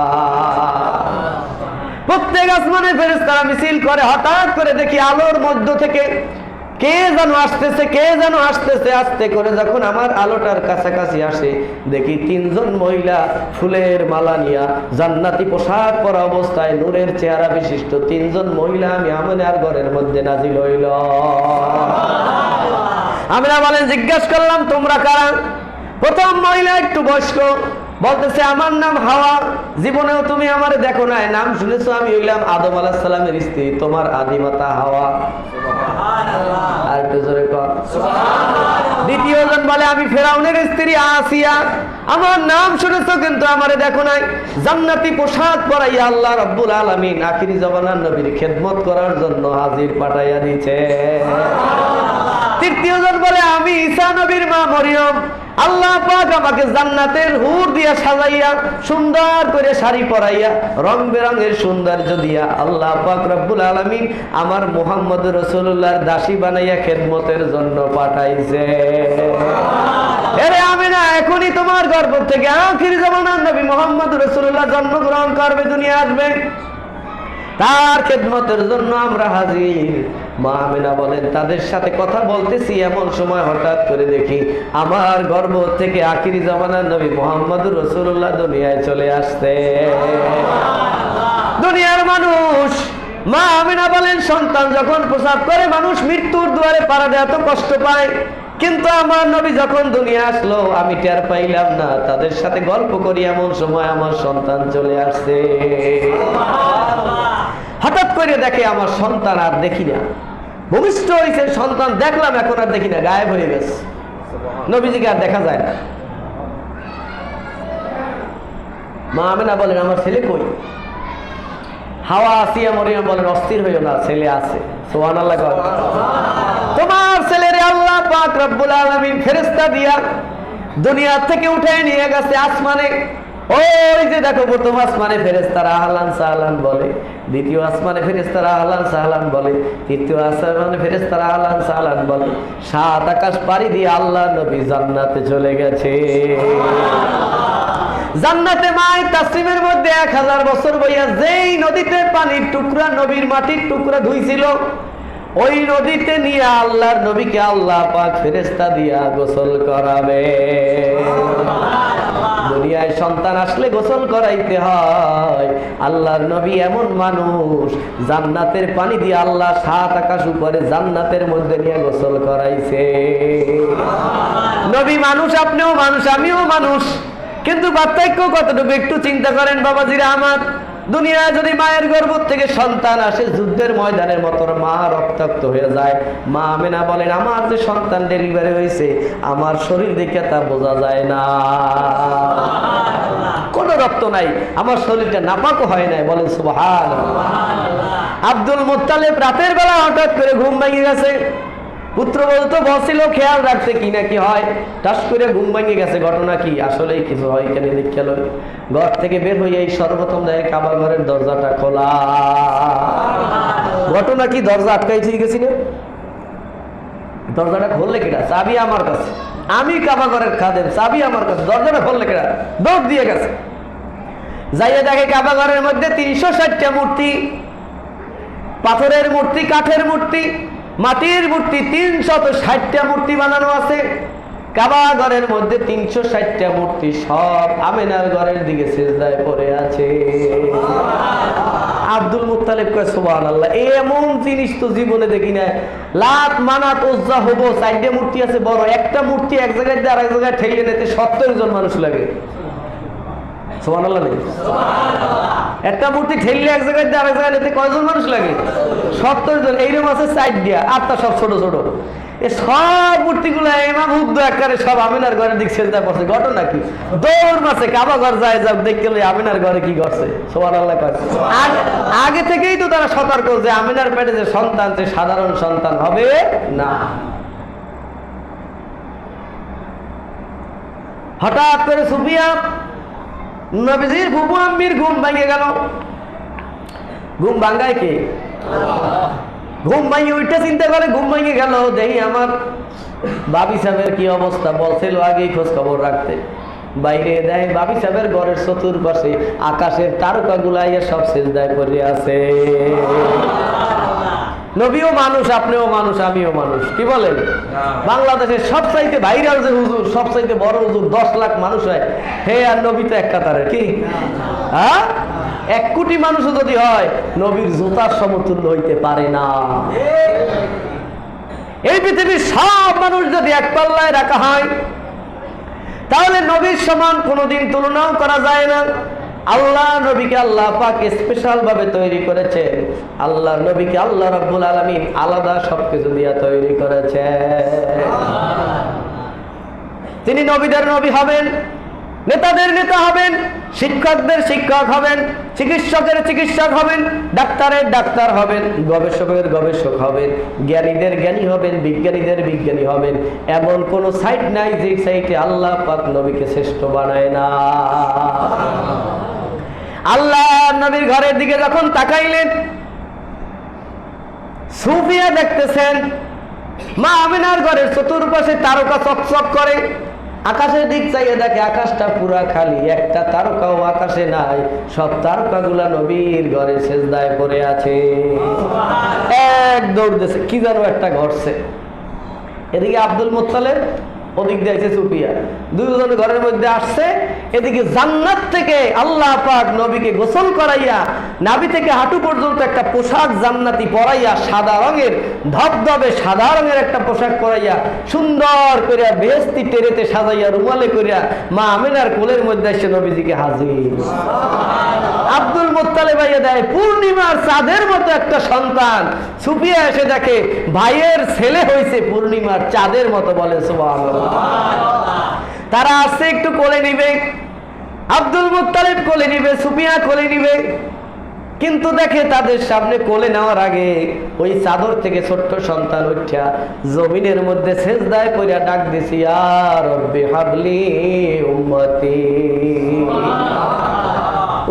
প্রত্যেক আসমানের ফেরেশতারা মিছিল করে। হঠাৎ করে দেখি আলোর মধ্য থেকে কে যেন আসতেছে, কে যেন আসতেছে। আস্তে করে যখন আমার আলোটার কাছাকাছি আসে, দেখি 3 জন মহিলা ফুলের মালা নিয়া, জান্নাতি পোশাক পরা অবস্থায়, নূরের চেহারা বিশিষ্ট 3 জন মহিলা আমি আমিনার ঘরের মধ্যে নাজিল হইল। আমিনা বলেন, জিজ্ঞাসা করলাম তোমরা কারা? প্রথম মহিলা একটু বয়স্ক, বলতেছে আমার নাম হাওয়া, জীবনেও তুমি আমারে দেখো নাই, নাম শুনেছো, আমি হইলাম আদম আলাইহিস সালামের স্ত্রী, তোমার আদিমাতা হাওয়া। আর একটু জোরে কর সুবহানাল্লাহ। দ্বিতীয়জন বলে আমি ফেরাউনের স্ত্রী আসিয়া, আমার নাম শুনেছো কিন্তু আমারে দেখো নাই, জান্নাতি পোশাক পরাইয়া আল্লাহ রাব্বুল আলামিন আখিরি জামানার নবীর খেদমত করার জন্য হাজির পাঠাইয়া দিয়েছে। তৃতীয়জন বলে আমি ঈসা নবীর মা মরিয়ম, আল্লাহ পাক আমাকে জান্নাতের হুর দিয়া সাজাইয়া সুন্দর করে শাড়ি পরাইয়া রং বেরঙের সৌন্দর্য দিয়া আল্লাহ পাক রব্বুল আলামিন আমার মুহাম্মদ রাসূলুল্লাহর দাসী বানাইয়া খেদমতের জন্য পাঠাইছে। এরে আমিনা, এখনই তোমার গর্ভ থেকে আখির জামানার নবী মুহাম্মদ রাসূলুল্লাহ জন্মগ্রহণ করবে, দুনিয়া আসবে, তার খেদমতের জন্য আমরা হাজির। মা আমিনা বলেন তাদের সাথে কথা বলতেছি, এমন সময় হঠাৎ করে দেখি আমার গর্ভ থেকে আখিরি জামানার নবী মুহাম্মদুর রাসূলুল্লাহ দুনিয়ায় চলে আসছে। দুনিয়ার মানুষ, মা আমিনা বলেন সন্তান যখন প্রসব করে মানুষ মৃত্যুর দুয়ারে পাড়া দেয়, এত কষ্ট পায়, কিন্তু আমার নবী যখন দুনিয়া আসলো আমি টের পাইলাম না। তাদের সাথে গল্প করি, এমন সময় আমার সন্তান চলে আসছে। হঠাৎ করে দেখে আমার সন্তান আর দেখি না, ভূমিষ্ঠ হয়েছে সন্তান, দেখলাম এখন আর দেখি না, গায়েব হয়ে গেছে, নবীজিকে আর দেখা যায় না। মা আমিনা বলেন আমার ছেলে কই? হাওয়া আসিয়া মরিয়ম বলেন অস্থির হইও না, ছেলে আছে। সুবহানাল্লাহ। তোমার ছেলেরে আল্লাহ পাক রব্বুল আলামিন ফেরেশতা দিয়া দুনিয়া থেকে উঠে নিয়ে গেছে আসমানে। ওই যে দেখো প্রথম আসমানে ফেরেশতারা আহলান সাহলান বলে, দ্বিতীয় আসমানে ফেরেশতারা আহলান সাহলান বলে, তৃতীয় আসমানে ফেরেশতারা আহলান সাহলান বলে। সাত আকাশ পাড়ি দিয়ে আল্লাহ নবী জান্নাতে চলে গেছে। জান্নাতে মায়ের তাসলিমের মধ্যে 1000 বছর বইয়া যেই নদীতে পানির টুকরা নবীর মাটির টুকরা ধুইছিল, ওই নদীতে নিয়ে আল্লাহর নবীকে আল্লাহ পাক ফেরেশতা দিয়া গোসল করাবে। দুনিয়ায় সন্তান আসলে গোসল করাইতে হয়। আল্লাহর নবী এমন মানুষ, জান্নাতের পানি দিয়ে আল্লাহ 7 আকাশ উপরে জান্নাতের মধ্যে নিয়ে গোসল করাইছে। নবী মানুষ, আপনিও মানুষ, আমিও মানুষ, কিন্তু পার্থক্য কতটুকু একটু চিন্তা করেন বাবাজিরা আমার। দুনিয়ায় যদি মায়ের গর্ভ থেকে সন্তান আসে, যুদ্ধের ময়দানের মতো মা রক্তাক্ত হয়ে যায়। মা আমিনা বলেন আমার যে সন্তান ডেলিভারি হয়েছে আমার শরীর দেখে তা বোঝা যায় না, কোনো রক্ত নাই, আমার শরীরটা নাপাকও হয় নাই। বলেন সুবহানাল্লাহ। আব্দুল মুত্তালিব রাতের বেলা হঠাৎ করে ঘুম ভেঙে গেছে। পুত্র বলতো বলছিল খেয়াল রাখতে কি না কি হয়, টাস করে ঘুম ভেঙে গেছে। ঘটনা কি? আসলেই কিছু হয় কেন দেখে ঘর থেকে বের হয়ে এই সর্বপ্রথম দেখে কাবা ঘরের দরজাটা খোলা। ঘটনা কি? দরজা আটকাই ঠিক গেছি না, দরজাটা খুললে কেটা? চাবি আমার কাছে, আমি কাবা ঘরের খাদেম, চাবি আমার কাছে, দরজাটা খুললে কেটা? দৌড় দিয়ে গেছে। যাইয়ে দেখে কাবা ঘরের মধ্যে 360টা মূর্তি, পাথরের মূর্তি, কাঠের মূর্তি, মাটির মূর্তি, 360টা মূর্তি বানানো আছে কাবা ঘরের মধ্যে। 360টা মূর্তি সব আমিনার ঘরের দিকে সিজদায় পড়ে আছে। আব্দুল মুত্তালিব কয় সুবহানাল্লাহ, এমন জিনিস তো জীবনে দেখি না। লাত মানাত উজ্জা হবো 4টা মূর্তি আছে বড়, একটা মূর্তি এক জায়গায় দিয়ে আরেক জায়গায় ঠেলে নিতে 70 জন মানুষ লাগে। সুবহানাল্লাহ নেই? একটা মূর্তি ঠেললে এক জায়গায় দিয়ে আরেক জায়গায় নিতে কয়জন মানুষ লাগে? 70 জন। এইরকম আছে 4 দিয়া, আটটা সব ছোট ছোট। এই সব মূর্তিগুলো ইমাম হুদ্দু আকারে সব আমিনার ঘরের দিক সেজদা করছে। ঘটনা কি? দৌড় মাসে কাবা ঘর যায় যাক দেখতে আমিনার ঘরে কি করছে। সুবহানাল্লাহ কয়। আগে থেকেই তো তারা সতর্ক যে আমিনার পেটে যে সন্তান সে সাধারণ সন্তান হবে না। হঠাৎ করে সুফিয়া নবীজির ফুফু আম্মির ঘুম ভেঙে গেল। ঘুম ভাঙ্গায় কে? ঘুম ভাঙিয়ে উঠে চিন্তা করে ঘুম ভেঙে গেল, দেখি আমার বাবি সাহেবের কি অবস্থা। বলছিল আগেই খোঁজ খবর রাখতে। বাইরে দেয় বাবি সাহেবের ঘরের চতুর্পাশে আকাশের তারকা গুলাইয়া সব সিজদায় পড়ে আছে। নবীও মানুষ, আপনিও মানুষ, আমিও মানুষ। কি বলেন? বাংলাদেশের সবচাইতে ভাইরাল যে হুজুর, সবচাইতে বড় হুজুর, 10 লাখ মানুষ হয়, হে আর নবী তো এক কাতারের। কি হ্যাঁ? 1 কোটি মানুষও যদি হয় নবীর জুতার সমতুল্য হইতে পারে না। এই পৃথিবীর সব মানুষ যদি এক পাল্লায় রাখা হয় তাহলে নবীর সমান কোনোদিন তুলনাও করা যায় না। আল্লাহ নবীকে আল্লাহ পাক স্পেশাল ভাবে তৈরি করেছে। আল্লাহ নবীকে আল্লাহ রাব্বুল আলামিন আলাদা সবকিছু দিয়ে তৈরি করেছে। তিনি নবীদের নবী হবেন, নেতাদের নেতা হবেন, শিক্ষকদের শিক্ষক হবেন, চিকিৎসকের চিকিৎসক হবেন, ডাক্তারের ডাক্তার হবেন, গবেষকের গবেষক হবেন, জ্ঞানীদের জ্ঞানী হবেন, বিজ্ঞানীদের বিজ্ঞানী হবেন। এমন কোন সাইট নাই যে সাইটে আল্লাহ পাক নবীকে শ্রেষ্ঠ বানায় না। আল্লাহ নবীর ঘরের দিকে যখন তাকাইলেন, সুফিয়া দেখতেছেন মা আমিনার ঘরের চতুর্পাশে তারকা চকচক করে। আকাশের দিক চাইয়ে দেখে আকাশটা পুরা খালি, একটা তারকাও আকাশে নাই। সব তারকাগুলা নবীর ঘরে সেজদায় পড়ে আছে। এক দৌড় দিয়েছে, কি যেন একটা ঘটছে। এদিকে আব্দুল মুত্তালিব, ওদিক দিয়ে আছে সুফিয়া, দুজন ঘরের মধ্যে আসছে। এদিকে জান্নাত থেকে আল্লাহ পাক নবীকে গোসল করাইয়া নাভি থেকে হাঁটু পর্যন্ত একটা পোশাক জান্নাতি পরাইয়া, সাদা রঙের ধবধবে সাদা রঙের একটা পোশাক পরাইয়া, সুন্দর করিয়া বেহেশতি টেরেতে সাজাইয়া রুমালে করিয়া মা আমিনার কোলের মধ্যে এসে নবীজিকে হাজির। আব্দুল মুত্তালিব ভাইয়া দেয় পূর্ণিমার চাঁদের মতো একটা সন্তান। সুফিয়া এসে দেখে ভাইয়ের ছেলে হয়েছে পূর্ণিমার চাঁদের মতো। বলে সুবহানাল্লাহ। তারা আসছে একটু কোলে নিবে, আব্দুল মুত্তালিব কোলে নিবে, সুফিয়া কোলে নিবে। কিন্তু দেখে তাদের সামনে কোলে নেওয়ার আগে ওই চাদর থেকে ছোট্ট সন্তান উঠা জমিনের মধ্যে সেজদায় পড়িয়া ডাক দিছি, ইয়া রব্বি হাবলি উম্মতি।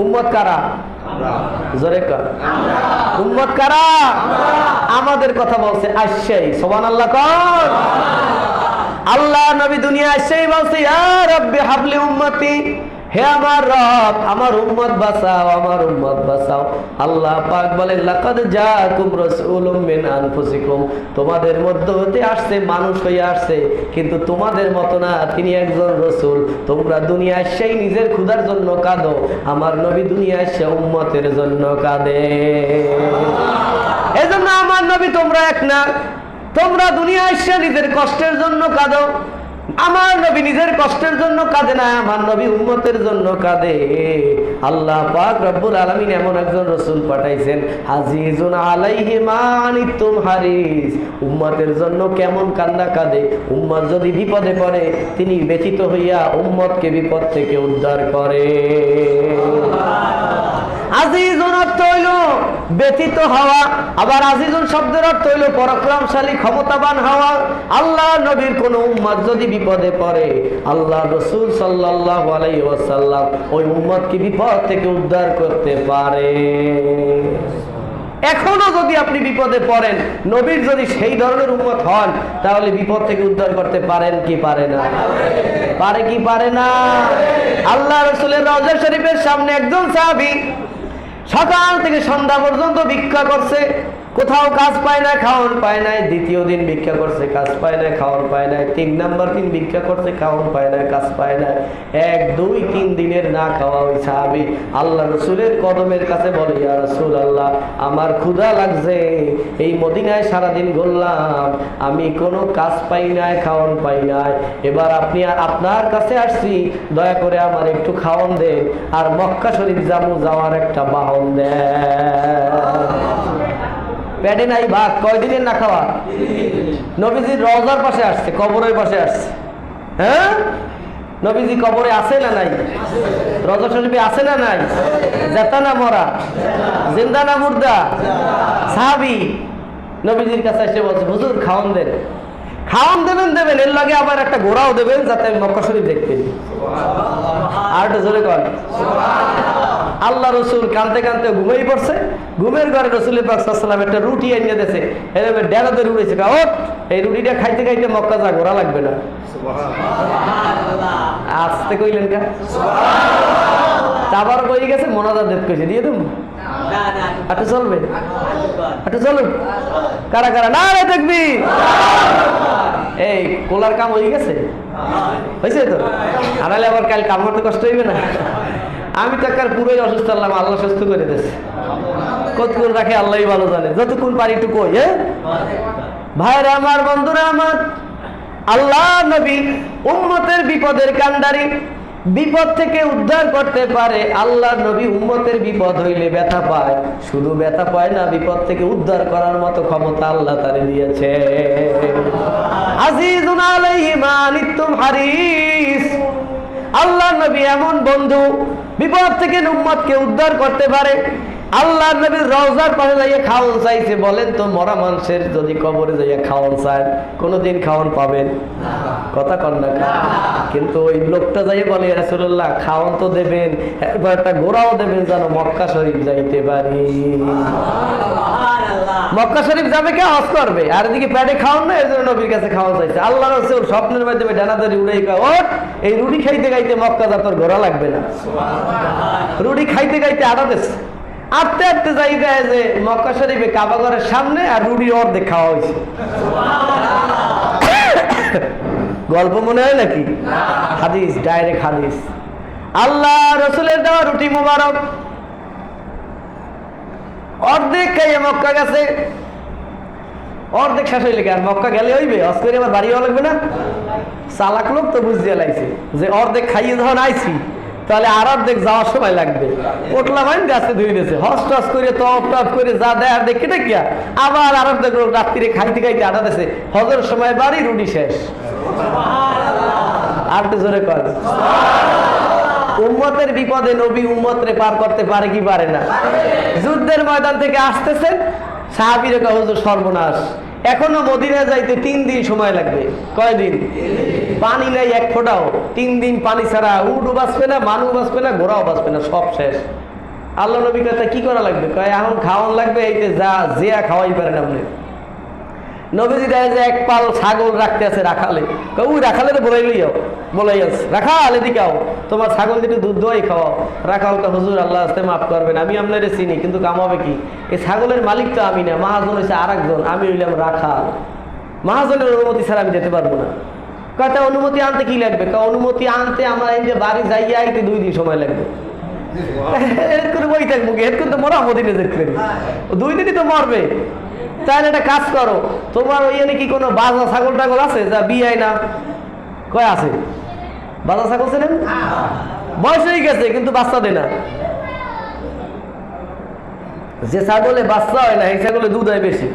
উম্মত কারা? জোরে কর, উম্মত কারা? আমাদের কথা বলছে আসছেই। সুবহানাল্লাহ কর। আল্লাহ নবী দুনিয়া আসছেই বলছে, ইয়া রব্বি হাবলি উম্মতি, হে আমার রব আমার উম্মত বাঁচাও, আমার উম্মত বাঁচাও। আল্লাহ পাক বলেন, লাকাদ জাআকুম রাসূলুম মিন আনফুসিকুম, তোমাদের মধ্য হতে আসছে, মানুষ হয়ে আসছে, কিন্তু তোমাদের মতো না, তিনি একজন রাসূল। তোমরা দুনিয়া আসছেই নিজের ক্ষুধার জন্য কাঁদো, আমার নবী দুনিয়া আসছে উম্মতের জন্য কাঁদে। এজন্য আমার নবী তোমরা এক না। তোমরা দুনিয়া আসছে নিজের কষ্টের জন্য কাঁদো, আমার নবী নিজের কষ্টের জন্য কাঁদে না, আমার নবী উম্মতের জন্য কাঁদে। আল্লাহ পাক রব্বুল আলামিন এমন একজন রাসূল পাঠাইছেন, আজিজুন আলাইহি মা আনিতুম হারিস। উম্মতের জন্য কেমন কান্না কাঁদে। উম্মত যদি বিপদে পড়ে তিনি ব্যথিত হইয়া উম্মতকে বিপদ থেকে উদ্ধার করে। আজিজুন অর্থ হইল ব্যথিত হওয়া, আবার আজিজুন শব্দের অর্থ হইল পরাক্রমশালী, ক্ষমতাবান হওয়া। আল্লাহ নবীর কোন উম্মত যদি বিপদে পড়ে, আল্লাহ রাসূল সাল্লাল্লাহু আলাইহি ওয়াসাল্লাম ওই উম্মতকে বিপদ থেকে উদ্ধার করতে পারে। এখনো যদি আপনি বিপদে পড়েন, নবীর যদি সেই ধরনের উম্মত হন, তাহলে বিপদ থেকে উদ্ধার করতে পারেন কি পারে না? পারে কি পারে না? আল্লাহ রাসূলের রওজা শরীফের সামনে একজন সাহাবী সকাল থেকে সন্ধ্যা পর্যন্ত ভিক্ষা করছে, কোথাও কাজ পায় না, খাওয়ান পায় নাই। দ্বিতীয় দিন ভিক্ষা করছে, কাজ পায় না, খাওয়ান পায় নাই। 3 নাম্বার দিন ভিক্ষা করছে, খাওয়ান পায় না, কাজ পায় না। 1, 2, 3 দিনের না খাওয়া ওই সাহাবী আল্লাহ রাসূলের কদমের কাছে বলে, ইয়া রাসূলুল্লাহ আমার ক্ষুধা লাগছে, এই মদিনায় সারাদিন ঘুরলাম, আমি কোনো কাজ পাই নাই, খাওয়ান পাই নাই। এবার আপনি আপনার কাছে আসছি, দয়া করে আমার একটু খাওয়ান দেন, আর মক্কা শরীফ যাওয়ার একটা বাহন দেন। পেটে নাই ভাত, কয়দিনের না খাওয়া? নবীজির রওজার পাশে আসছে, কবরের পাশে আসছে। হ্যাঁ, নবীজি কবরে আছে না নাই? রওজা শরীফে আছে না নাই? জেতা না মরা? জিন্দা না মুর্দা? সাহাবী নবীজির কাছে এসে বলছে, হুজুর খাওয়ান দেন। খাওয়ান দেবেন দেবেন, এর লাগে আবার একটা ঘোড়াও দেবেন, যাতে আমি মক্কা শরীফ দেখতে পাই। আর একটু জোরে কর। আল্লাহ রসুল কানতে কানতে ঘুমেই পড়ছে। ঘুমের ঘরে রসুল পাক সাল্লাল্লাহু আলাইহি ওয়াসাল্লাম একটা রুটি এনে দিয়েছে, এভাবে ডেরা ধরে উড়েছে। ওঠ, এই রুটিটা খাইতে খাইতে মক্কা যা, ঘোরা লাগবে না। আসতে কইলেন কা? আবার কই গেছে, মোনাজাত দেব কইছে, দিয়ে দেব। আচ্ছা চলবে, আচ্ছা চলুন। কারা কারা নারে তাকবীর। এই কোলার কাম হয়ে গেছে, হয়েছে তো? আনালে আবার কাল কাম করতে কষ্ট হইবে না? আমি তো একবার পুরোই অসুস্থ হলাম, আল্লাহ সুস্থ করে দিয়েছে। কতক্ষণ রাখে আল্লাহই ভালো জানে, যতক্ষণ পারি একটু কই। হ্যাঁ ভাইরা আমার, বন্ধুরা আমার, আল্লাহ নবী উম্মতের বিপদের কান্ডারি, বিপদ থেকে উদ্ধার করতে পারে। আল্লাহ নবী উম্মতের বিপদ হইলে ব্যথা পায়, শুধু ব্যথা পায় না, বিপদ থেকে উদ্ধার করার মতো ক্ষমতা আল্লাহ তারে দিয়েছে। আজিজুন আলাইহি মা আনিতুম হারিস। আল্লাহ নবী এমন বন্ধু, বিপদ থেকে উম্মতকে উদ্ধার করতে পারে। আল্লাহ নবীর রওজার পাশে যাইয়া খাওয়ান চাইছে। বলেন তো, মরা মানুষের যদি কবরে যাইয়া খাওয়ান চায়, কোনোদিন খাওয়ান পাবেন? কথা কন না। কিন্তু ওই লোকটা যাইয়া বলে, রাসূলুল্লাহ খাওয়ান তো দেবেন, এরপর একটা ঘোড়াও দেবেন যেন মক্কা শরীফ যাইতে পারি। মক্কা শরীফ যাবে কে? হজ করবে, আর এদিকে পেটে খাওয়ান না, এর জন্য নবীর কাছে খাওয়ান চাইছে। আল্লাহ রাসূল স্বপ্নের মাধ্যমে ডানা ধরে উড়ে ওঠ, এই রুটি খাইতে খাইতে মক্কা যা, তোর ঘোড়া লাগবে না। রুটি খাইতে খাইতে আটাতেছে, আটতে আটতে জায়গায় যে মক্কা শরীফে কাবা ঘরের সামনে, আর রুটি অর্ধেক খাওয়া হয়েছে। গল্প মনে হয় নাকি? হাদিস, ডাইরেক্ট হাদিস। আল্লাহ রসুলের দেওয়া রুটি মুবারক অর্ধেক খাইয়ে মক্কা গেছে। অর্ধেক শেষ হইলে, আর মক্কা গেলে হইবে, হজ করে আবার বাড়ি হওয়া লাগবে না? চালাক লোক তো বুঝিয়ে লাইছে যে অর্ধেক খাইয়ে যখন আইছি, তাহলে আর অর্ধেক যাওয়ার সময় লাগবে। পোটলা মাইন গাছে ধুয়ে দিয়েছে, হজ টস করে টপ টপ করে যা দেয় আর দেখে দেখিয়া আবার আর অর্ধেক রাত্রিরে খাইতে খাইতে আটা দিয়েছে। হজের সময় বাড়ি, রুটি শেষ। আর তো জোরে কর। উম্মতের বিপদে নবী উম্মতরে পার করতে পারে কি পারে না? যুদ্ধের ময়দান থেকে আসতেছেন, সাহাবীরা কয়, হুজুর সর্বনাশ, এখনো মদিনা যাইতে 3 দিন সময় লাগবে। কয়দিন? পানি নাই এক ফোঁটাও। 3 দিন পানি ছাড়া উটও বাঁচবে না, মানুষ বাঁচবে না, ঘোড়াও বাঁচবে না, সব শেষ। আল্লাহ নবী কথা কি করা লাগবে? কয় এখন খাওয়ান লাগবে, এইতে যা জিয়া খাওয়াই পারেন আপনি। নবীজি দেখে যে এক পাল ছাগল রাখতে আছে রাখালে, ওই রাখালে বলাই লইয়াও, বলাই আছে রাখাল এদিকে আও, তোমার ছাগল দিতে দুধ দোয়াই খাওয়াও। রাখালকে, হুজুর আল্লাহ আসতে মাফ করবেন, আমি আপনারে চিনি, কিন্তু কামাবে কি? এই ছাগলের মালিক তো আমি না, মহাজন হয়েছে আর একজন, আমি হইলাম রাখাল, মহাজনের অনুমতি ছাড়া আমি যেতে পারবো না। কয়টা অনুমতি আনতে কি লাগবে? অনুমতি আনতে আমার এই যে বাড়ি যাইয়া আইতে 2 দিন সময় লাগবে। এর করে বই থাকবো, এর করে তো মরা মদিনে যেতে পারি, 2 দিনই তো মরবে। তাহলে একটা কাজ করো, তোমার ওইখানে কি কোনো বাজা ছাগল টাগল আছে যা বিয়ে না? কয় আছে? বাজা ছাগল ছিলেন, বয়স হয়ে গেছে কিন্তু বাচ্চা দেয় না। যে ছাগলে বাচ্চা হয় না, এই ছাগলে দুধ হয় বেশি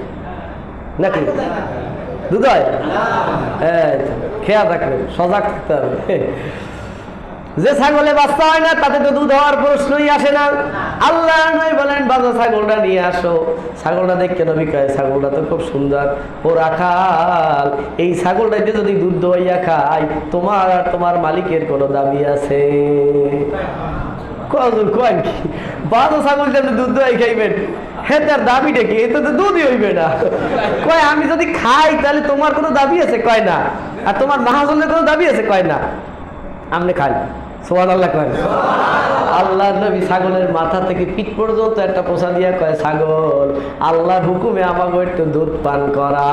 নাকি? দুধ হয়? হ্যাঁ, খেয়াল রাখবেন, সজাগ থাকতে হবে। যে ছাগলে বাচ্চা হয় না, তাতে তো দুধ হওয়ার প্রশ্নই আসে না। আল্লাহ নবী বলেন, বাজা ছাগলটা নিয়ে আসো। ছাগলটা দেখে নবী কয়, ছাগলটা তো খুব সুন্দর। ও রাখাল, এই ছাগলটাকে যদি দুধ দোয়াইয়া খাই, তোমার আর তোমার মালিকের কোনো দাবি আছে? কয় কি বাজা ছাগল যেন দুধ দোয়াই খাইবেন, হ্যাঁ তার দাবিটা কি? এতে তো দুধই হইবে না। কয় আমি যদি খাই তাহলে তোমার কোনো দাবি আছে? কয় না। আর তোমার মহাজনের কোনো দাবি আছে? কয় না। আপনি খান, সুবহানাল্লাহ কয়। আল্লাহ নবী ছাগলের মাথা থেকে পিঠ পর্যন্ত একটা পোষা দিয়া কয়, ছাগল আল্লাহর হুকুমে আমাকে একটু দুধ পান করা।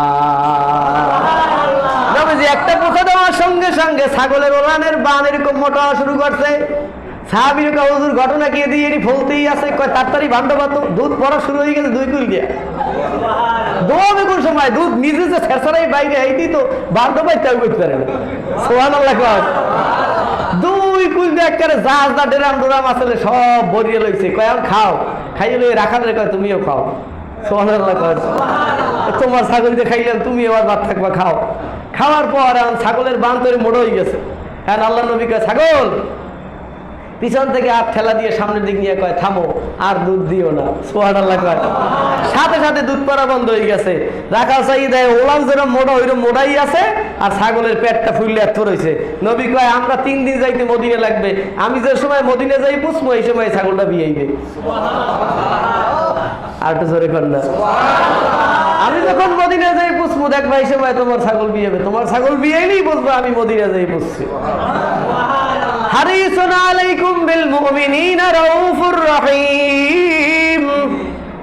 নবীজি একটা পোষা দেওয়ার সঙ্গে সঙ্গে ছাগলের ওলানের বান এরকম মোটা শুরু করছে। সাহাবীর কয়, হুজুর ঘটনা কি? দিয়ে এটি ফলতেই আছে। কয় তাড়াতাড়ি ভান্ডা পাতো, দুধ পড়া শুরু হয়ে গেছে 2 কুল দিয়া। দোয়াবে কোন সময়? দুধ নিজে যে ছেড়াই বাইরে এইটি তো ভান্ডা পাইতে করতে পারে না। সুবহানাল্লাহ কয়। 2 কুল দিয়ে একেবারে জাহাজ দা ডেরাম ডোরাম আসলে সব ভরিয়ে লইছে। কয় আমি খাও, খাইয়ে লই রাখালে কয় তুমিও খাও। সুবহানাল্লাহ কয়। তোমার ছাগল দিয়ে খাইলাম, তুমি এবার ভাত থাকবা, খাও। খাওয়ার পর এখন ছাগলের বান তৈরি মোড় হয়ে গেছে। হ্যাঁ, আল্লাহ নবী কয়, ছাগল পিছন থেকে হাত ঠেলা দিয়ে সামনের দিক নিয়ে কয়, থামো, আর দুধ দিও না। সুবহানাল্লাহ কয়। সাথে সাথে দুধ পড়া বন্ধ হয়ে গেছে। রাখাল চাই দেয়, ওলাম যেরকম মোটা ওইরকম মোটাই আছে, আর ছাগলের পেটটা ফুললে এত রয়েছে। নবী কয়, আমরা 3 দিন যাইতে মদিনে লাগবে, আমি যে সময় মদিনে যাই পুষবো, এই সময় ছাগলটা বিয়েইবে। আর একটু জোরে কর না। আমি যখন মদিনে যাই পুষবো, দেখবা এই সময় তোমার ছাগল বিয়েবে। তোমার ছাগল বিয়েইলেই বুঝবো আমি মদিনে যাই পুষছি। হারিসুন আলাইকুম বিল মুমিনিনা রাউফুর রহিম।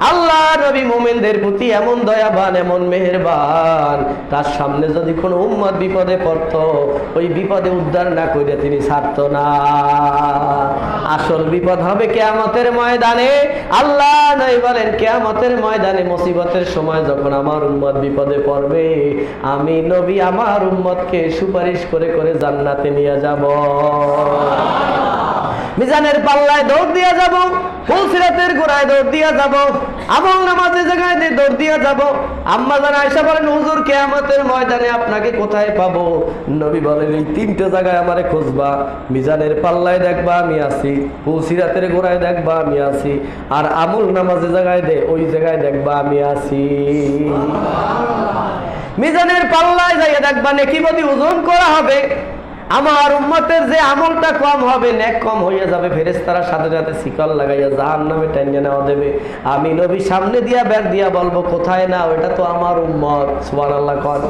আল্লাহ নবী মুমিনদের প্রতি এমন দয়াবান, এমন মেহেরবান, তার সামনে যদি কোনো উম্মত বিপদে পড়তো, ওই বিপদে উদ্ধার না করে তিনি ছাড়তো না। আসল বিপদ হবে কিয়ামতের ময়দানে। আল্লাহ নবী বলেন, কিয়ামতের ময়দানে মুসিবতের সময় যখন আমার উম্মত বিপদে পড়বে, আমি নবী আমার উম্মতকে সুপারিশ করে করে জান্নাতে নিয়ে যাব। মিজানের পাল্লায় দৌড় দিয়ে যাব, ফুলসিরাতের গোড়ায় দৌড় দিয়ে যাব, আমল নামাজের জায়গায় দিয়ে দৌড় দিয়ে যাব। আম্মা জান আয়েশা বলেন, হুজুর কিয়ামতের ময়দানে আপনাকে কোথায় পাবো? নবী বলেন, এই তিনটে জায়গায় আমারে খুঁজবা। মিজানের পাল্লায় দেখবা আমি আছি, ফুলসিরাতের গোড়ায় দেখবা আমি আছি, আর আমল নামাজের জায়গায় ওই জায়গায় দেখবা আমি আছি। মিজানের পাল্লায় যাইয়া দেখবা নেকি বদি ওজন করা হবে। আমার উম্মতের যে আমলটা কম হবে, নেক কম হইয়া যাবে, ফেরেশতারা সাথে সাথে শিকল লাগাইয়া জাহান্নামে টানিয়ে নেওয়া দেবে। আমি নবী সামনে দিয়া বের দিয়া বলবো, কোথায় না, ওটা তো আমার উম্মত। সুবহানাল্লাহ কর।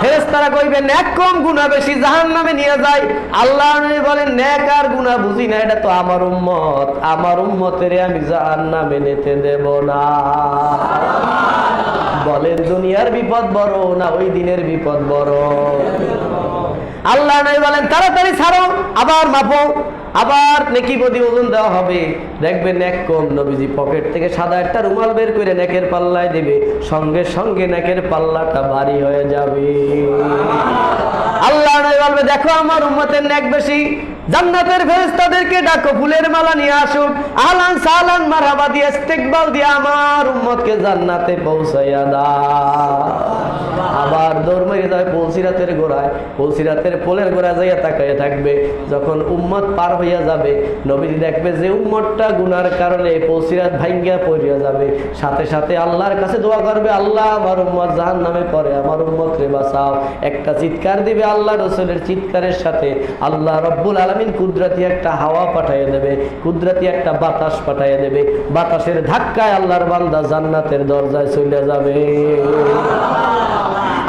ফেরেশতারা কইবে নেক কম গুনাহ বেশি, জাহান্নামে নিয়ে যায়। আল্লাহ নবী বলেন, নেক আর গুনাহ বুঝি না, এটা তো আমার উম্মত, আমার উম্মতের আমি জাহান্নামে নিতে দেব না। বলেন দুনিয়ার বিপদ বড় না ওই দিনের বিপদ বড়? আল্লাহ নবী বলেন, তাড়াতাড়ি ছাড়ো, আবার মাপো, আবার নেকি বদি ওজন দেওয়া হবে। দেখবেন নেক কম, নবীজি পকেট থেকে সাদা একটা রুমাল বের করে নেকের পাল্লায় দিবে, সঙ্গে সঙ্গে নেকের পাল্লাটা ভারী হয়ে যাবে। আল্লাহ নবী বলবে, দেখো আমার উম্মতের নেক বেশি, জান্নাতের ফেরেশতাদেরকে ডাকো, ফুলের মালা নিয়ে আসুক, আহলান সাহলান মারহাবা দিয়ে ইস্তেকবাল দিয়ে আমার উম্মতকে জান্নাতে পৌঁছাইয়া দাও। আবার দৌড় মেরে যাবে ফুলসিরাতের গোড়ায়, ফুলসিরাতের পোলের গোড়ায় যাইয়া তাকাইয়া থাকবে। যখন উম্মত পার হইয়া যাবে, নবীজি দেখবে যে উম্মতটা গুনার কারণে ফুলসিরাত ভাঙ্গিয়া পড়িয়া যাবে, সাথে সাথে আল্লাহর কাছে দোয়া করবে, আল্লাহ আমার উম্মত জাহান্নামে পড়ে, আমার উম্মত রে বাঁচাও। একটা চিৎকার দিবে, আল্লাহ রাসূলের চিৎকারের সাথে আল্লাহ রব্বুল আলামিন কুদরতি একটা হাওয়া পাঠাইয়া দেবে, কুদরতি একটা বাতাস পাঠাইয়া দেবে। বাতাসের ধাক্কায় আল্লাহর বান্দা জান্নাতের দরজায় চলে যাবে।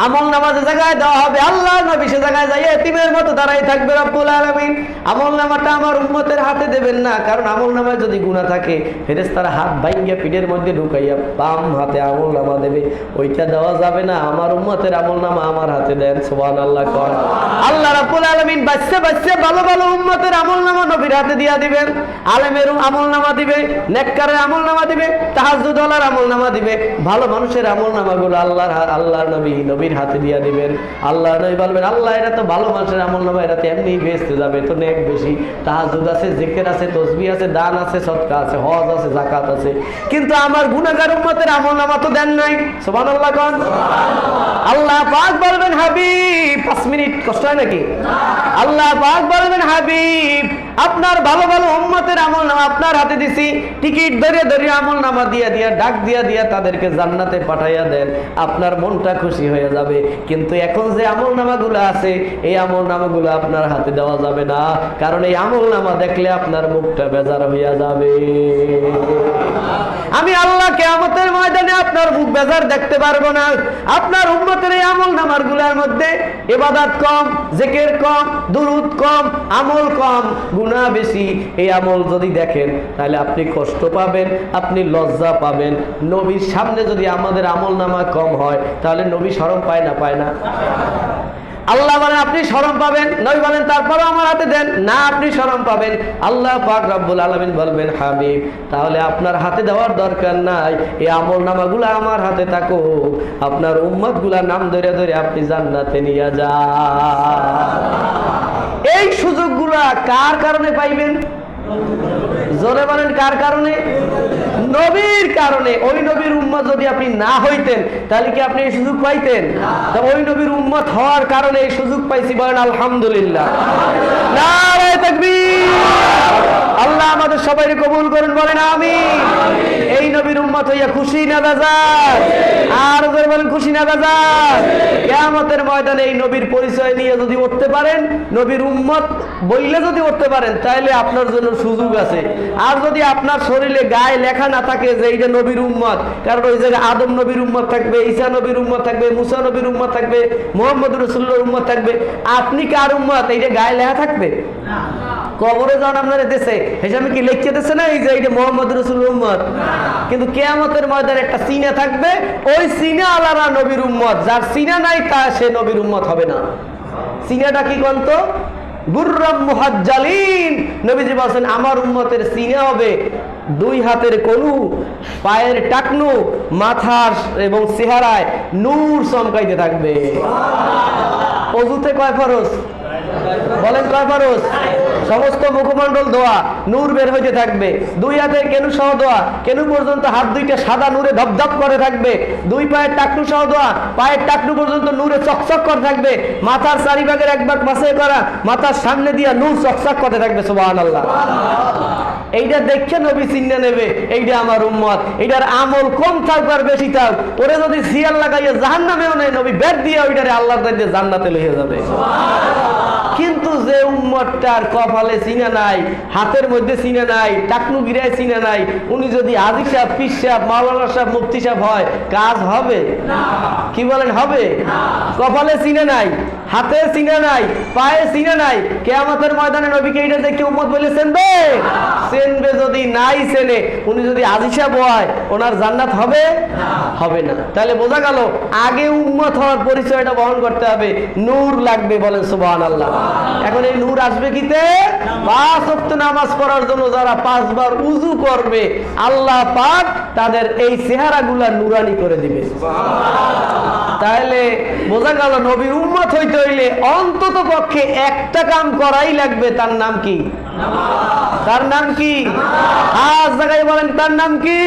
আমল নামাজের জায়গায় দেওয়া হবে, আল্লাহ নবী সে জায়গায় যাই এতিমের মতো দাঁড়াই থাকবে রব্বুল আলামিন। আমল নামাটা আমার উম্মতের হাতে দেবেন না, কারণ আমল নামায় যদি গুনাহ থাকে, ফেরেশতারা হাত ভাঙ্গিয়া পিঠের মধ্যে ঢুকাইয়া বাম হাতে আমল নামা দেবে, ওইটা দেওয়া যাবে না। আমার উম্মতের আমল নামা আমার হাতে দেন। সুবহানাল্লাহ কর। আল্লাহ রাব্বুল আলামিন বাচ্চা বাচ্চা ভালো ভালো উম্মতের আমল নামা নবীর হাতে দিয়া দিবেন। আলেমের আমল নামা দিবে, নেককারের আমল নামা দিবে, তাহাজ্জুদওয়ালার আমল নামা দিবে, ভালো মানুষের আমল নামাগুলো আল্লাহর নবীর হাতে দিয়া দিবেন। আল্লাহ নবী বলবেন, আল্লাহ এরা তো ভালো মানুষের আমল নামা, এরা তো এমনি বেহেশতে যাবে, তো নেক বেশি, তাহাজ্জুদ আছে, জিকির আছে, তাসবিহ আছে, দান আছে, সদকা আছে, হজ আছে, যাকাত আছে, কিন্তু আমার গুনাহগার উম্মতের আমল নামা তো দেন নাই। সুবহানাল্লাহ কোন। আল্লাহ পাক বলবেন, হাবিব 5 মিনিট কষ্ট হয় নাকি? আল্লাহ পাক বলবেন, হাবিব আপনার ভালো ভালো উম্মতের আমল নামা আপনার হাতে দিছি, টিকিট ধরে ধরে আমল নামা দিয়া দিয়া ডাক দিয়া দিয়া তাদেরকে জান্নাতে পাঠাইয়া দেন, আপনার মনটা খুশি হয়ে যাবে। কিন্তু এখন যে আমল নামাগুলো আছে, এই আমল নামাগুলো আপনার হাতে দেওয়া যাবে না, কারণ এই আমল নামা দেখলে আপনার মুখটা বেজার হইয়া যাবে। আমি আল্লাহ কিয়ামতের ময়দানে আপনার মুখ বেজার দেখতে পারবো না। আপনার উম্মতের এই আমল নামার গুলার মধ্যে ইবাদত কম, জিকির কম, দুরূদ কম, আমল কম, গুনাহ বেশি। এই আমল যদি দেখেন তাহলে আপনি কষ্ট পাবেন, আপনি লজ্জা পাবেন। নবীর সামনে যদি আমাদের আমল নামা কম হয়, তাহলে নবী শরম পায় না? পায় না? আল্লাহ বলেন আপনি শরম পাবেন, নবী বলেন তারপরে আমার হাতে দেন, না আপনি শরম পাবেন। আল্লাহ পাক রব্বুল আলামিন বলবেন, হাবিব তাহলে আপনার হাতে দেওয়ার দরকার নাই, এই আমল নামাগুলো আমার হাতে থাকুক, আপনার উম্মত গুলা নাম ধরে ধরে আপনি জান্নাতে নিয়ে যান। এই সুযোগগুলা কার কারণে পাইবেন? জোরে বলেন, কার কারণে? নবীর কারণে। ওই নবীর উম্মত যদি আপনি না হইতেন, তাহলে কি আপনি এই সুযোগ পাইতেন? ওই নবীর উম্মত হওয়ার কারণে এই সুযোগ পাইছি, বলেন আলহামদুলিল্লাহ। নারে তাকবীর। আল্লাহ আমাদের সবাইকে কবুল করেন, বলেন আমিন। এই নবীর উম্মত হইয়া খুশি না বেজার? আর বলেন খুশি না বেজার? কিয়ামতের ময়দানে এই নবীর পরিচয় নিয়ে যদি উঠতে পারেন, নবীর উম্মত বইলে যদি উঠতে পারেন, তাহলে আপনার জন্য সুযোগ আছে। আর যদি আপনার শরীরে গায়ে লেখা না থাকে যে এইটা নবীর উম্মত, কারণ ওই জায়গায় আদম নবীর উম্মত থাকবে, ঈসা নবীর উম্মত থাকবে, মুসা নবীর উম্মত থাকবে, মুহাম্মদ রাসূলুল্লাহর উম্মত থাকবে, আপনি কার উম্মত এইটা গায়ে লেখা থাকবে? কবরে যখন আপনারা দেশে হিসাবে কি লিখতে দিচ্ছে না এই যে এইটা মোহাম্মদ রাসূলুল্লাহর উম্মত, কিন্তু কিয়ামতের ময়দানে একটা সিনা থাকবে, ওই সিনা আলারা নবীর উম্মত, যার সিনা নাই তা সে নবীর উম্মত হবে না। সিনাটা কি বলতো? গুররাম মুহাজ্জালিন। নবীজি বলেন আমার উম্মতের সিনা হবে দুই হাতের কলু, পায়ের টাকনু, মাথার এবং চেহারায় নূর চমকাইতে থাকবে। অজুতে কয় ফরজ বলেন? কয় ফরজ? সমস্ত মুখমণ্ডল দোয়া নূর বের হইতে থাকবে। দুই হাতের কেনু সহ দোয়া, কেনু পর্যন্ত হাত দুইটা সাদা নূরে ধপধপ করে থাকবে। দুই পায়ের টাকনু সহ দোয়া, পায়ের টাকনু পর্যন্ত নূরে চকচক করে থাকবে। মাথার চারিভাগের এক ভাগ মাসে করা, মাথার সামনে দিয়া নূর চকচক করতে থাকবে। সুবহানাল্লাহ। এইটা দেখে নবী চিন্তা নেবে এইটা আমার উম্মত, এইটার আমল কম থাক আর বেশি থাক, ওরে যদি সিয়াল লাগাইয়া জাহান্নামেও নেই, নবী বের দিয়ে ওইটারে আল্লাহর দাঁড়িয়ে জান্নাতে লইয়া যাবে। কিন্তু যে উম্মতটার কপালে চিনা নাই, হাতের মধ্যে চিনা নাই, টাকনু গিরায় চিনা নাই, উনি যদি হাজী সাহেব, পীর সাহেব, মাওলানা সাহেব, মুফতি সাহেব হয়, কাজ হবে? কি বলেন? হবে? কপালে চিনা নাই, হাতে চিনা নাই, পায়ে চিনা নাই, কিয়ামতের ময়দানে নবীকে এইটা দেখে উম্মত বলে চেনবে? চেনবে। যদি নাই চেনে, উনি যদি হাজী সাহেব হয়, ওনার জান্নাত হবে? হবে না। তাহলে বোঝা গেল আগে উম্মত হওয়ার পরিচয়টা বহন করতে হবে, নূর লাগবে। বলেন সুবহানাল্লাহ। এখন এই নূর আসবে কিতে? 5 ওয়াক্ত নামাজ পড়ার জন্য যারা 5 বার উযু করবে, আল্লাহ পাক তাদের এই চেহারাগুলা নূরানি করে দিবে। তাহলে বোঝা গেল নবীর উম্মত হইতে হইলে অন্তত পক্ষে একটা কাম করাই লাগবে। তার নাম কি? তার নাম কি? আজ জায়গায় বলেন তার নাম কি?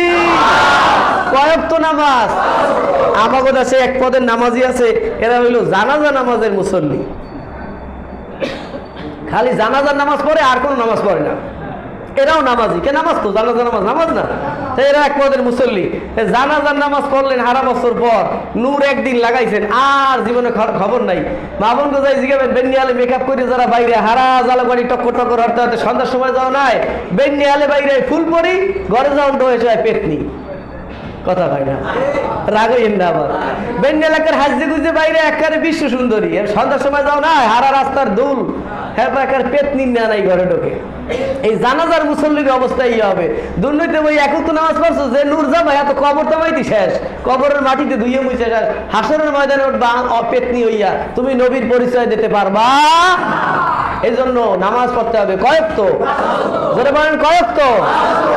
কয় ওয়াক্ত নামাজ? আমাদের কাছে এক পদের নামাজি আছে, এরা হইল জানাজা নামাজের মুসল্লি। খালি জানাজার নামাজ পড়ে, আর কোন নামাজ পড়ে না। এরাও নামাজি। কে নামাজ? তো জানাজার নামাজ নামাজ না। এরা এক পদের মুসল্লি। জানাজার নামাজ পড়লেন হারা বছর পর, নূর একদিন লাগাইছেন, আর জীবনে খবর নাই। মা বোন কোথায় জিগাবেন? বেন্নিয়ালে মেকআপ করে যারা বাইরে হারা জালাবাড়ি টক্কর টক্কর হতে হতে সন্ধ্যার সময় যাওয়া নাই, বেন্নিয়ালে বাইরে ফুল পরি, ঘরে যাওয়ান তো হয়েছে পেতনি। কথা ভাই না, রাগ হইেন না আবার। বেন্নি এলাকার হাজতে গুজতে বাইরে একেবারে বিশ্ব সুন্দরী, সন্ধ্যার সময় যাও না, হারা রাস্তার দুল, হ্যাঁ একের পেট নিন্দা নাই ঘরে ঢোকে। এই জানাজার মুসল্লির অবস্থা ইয়ে হবে। দুর্নীতি বই এখন তো নামাজ পড়ছো, যে নূর যাবে এত কবর তামাইতি শেষ, কবরের মাটিতে ধুইয়ে মুছে শেষ, হাসরের ময়দানে উঠবা পেতনি হইয়া, তুমি নবীর পরিচয় দিতে পারবা? এই জন্য নামাজ পড়তে হবে। কয়েক তো ধরে বলেন, কয়েক তো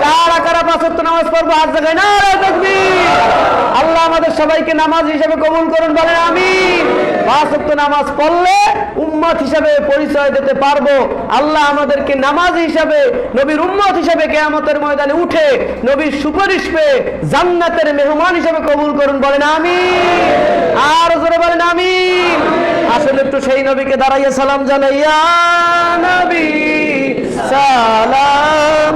কারা কারা 5 ওয়াক্ত নামাজ পড়বো? হাত জায়গায় না তাকবীর। আল্লাহ আমাদের সবাইকে নামাজ হিসেবে কবুল করুন, বলেন আমিন। 5 ওয়াক্ত নামাজ পড়লে উম্মত হিসেবে পরিচয় দিতে পারবো। আল্লাহ আমাদেরকে নামাজ হিসেবে, নবীর উম্মত হিসেবে কিয়ামতের ময়দানে উঠে নবীর সুপারিশ পেয়ে জান্নাতের মেহমান হিসেবে কবুল করুন, বলেন আমিন। আর জোরে বলেন আমিন। আসলে একটু সেই নবীকে দাঁড়াইয়া সালাম জানাইয়া, নবী সালাম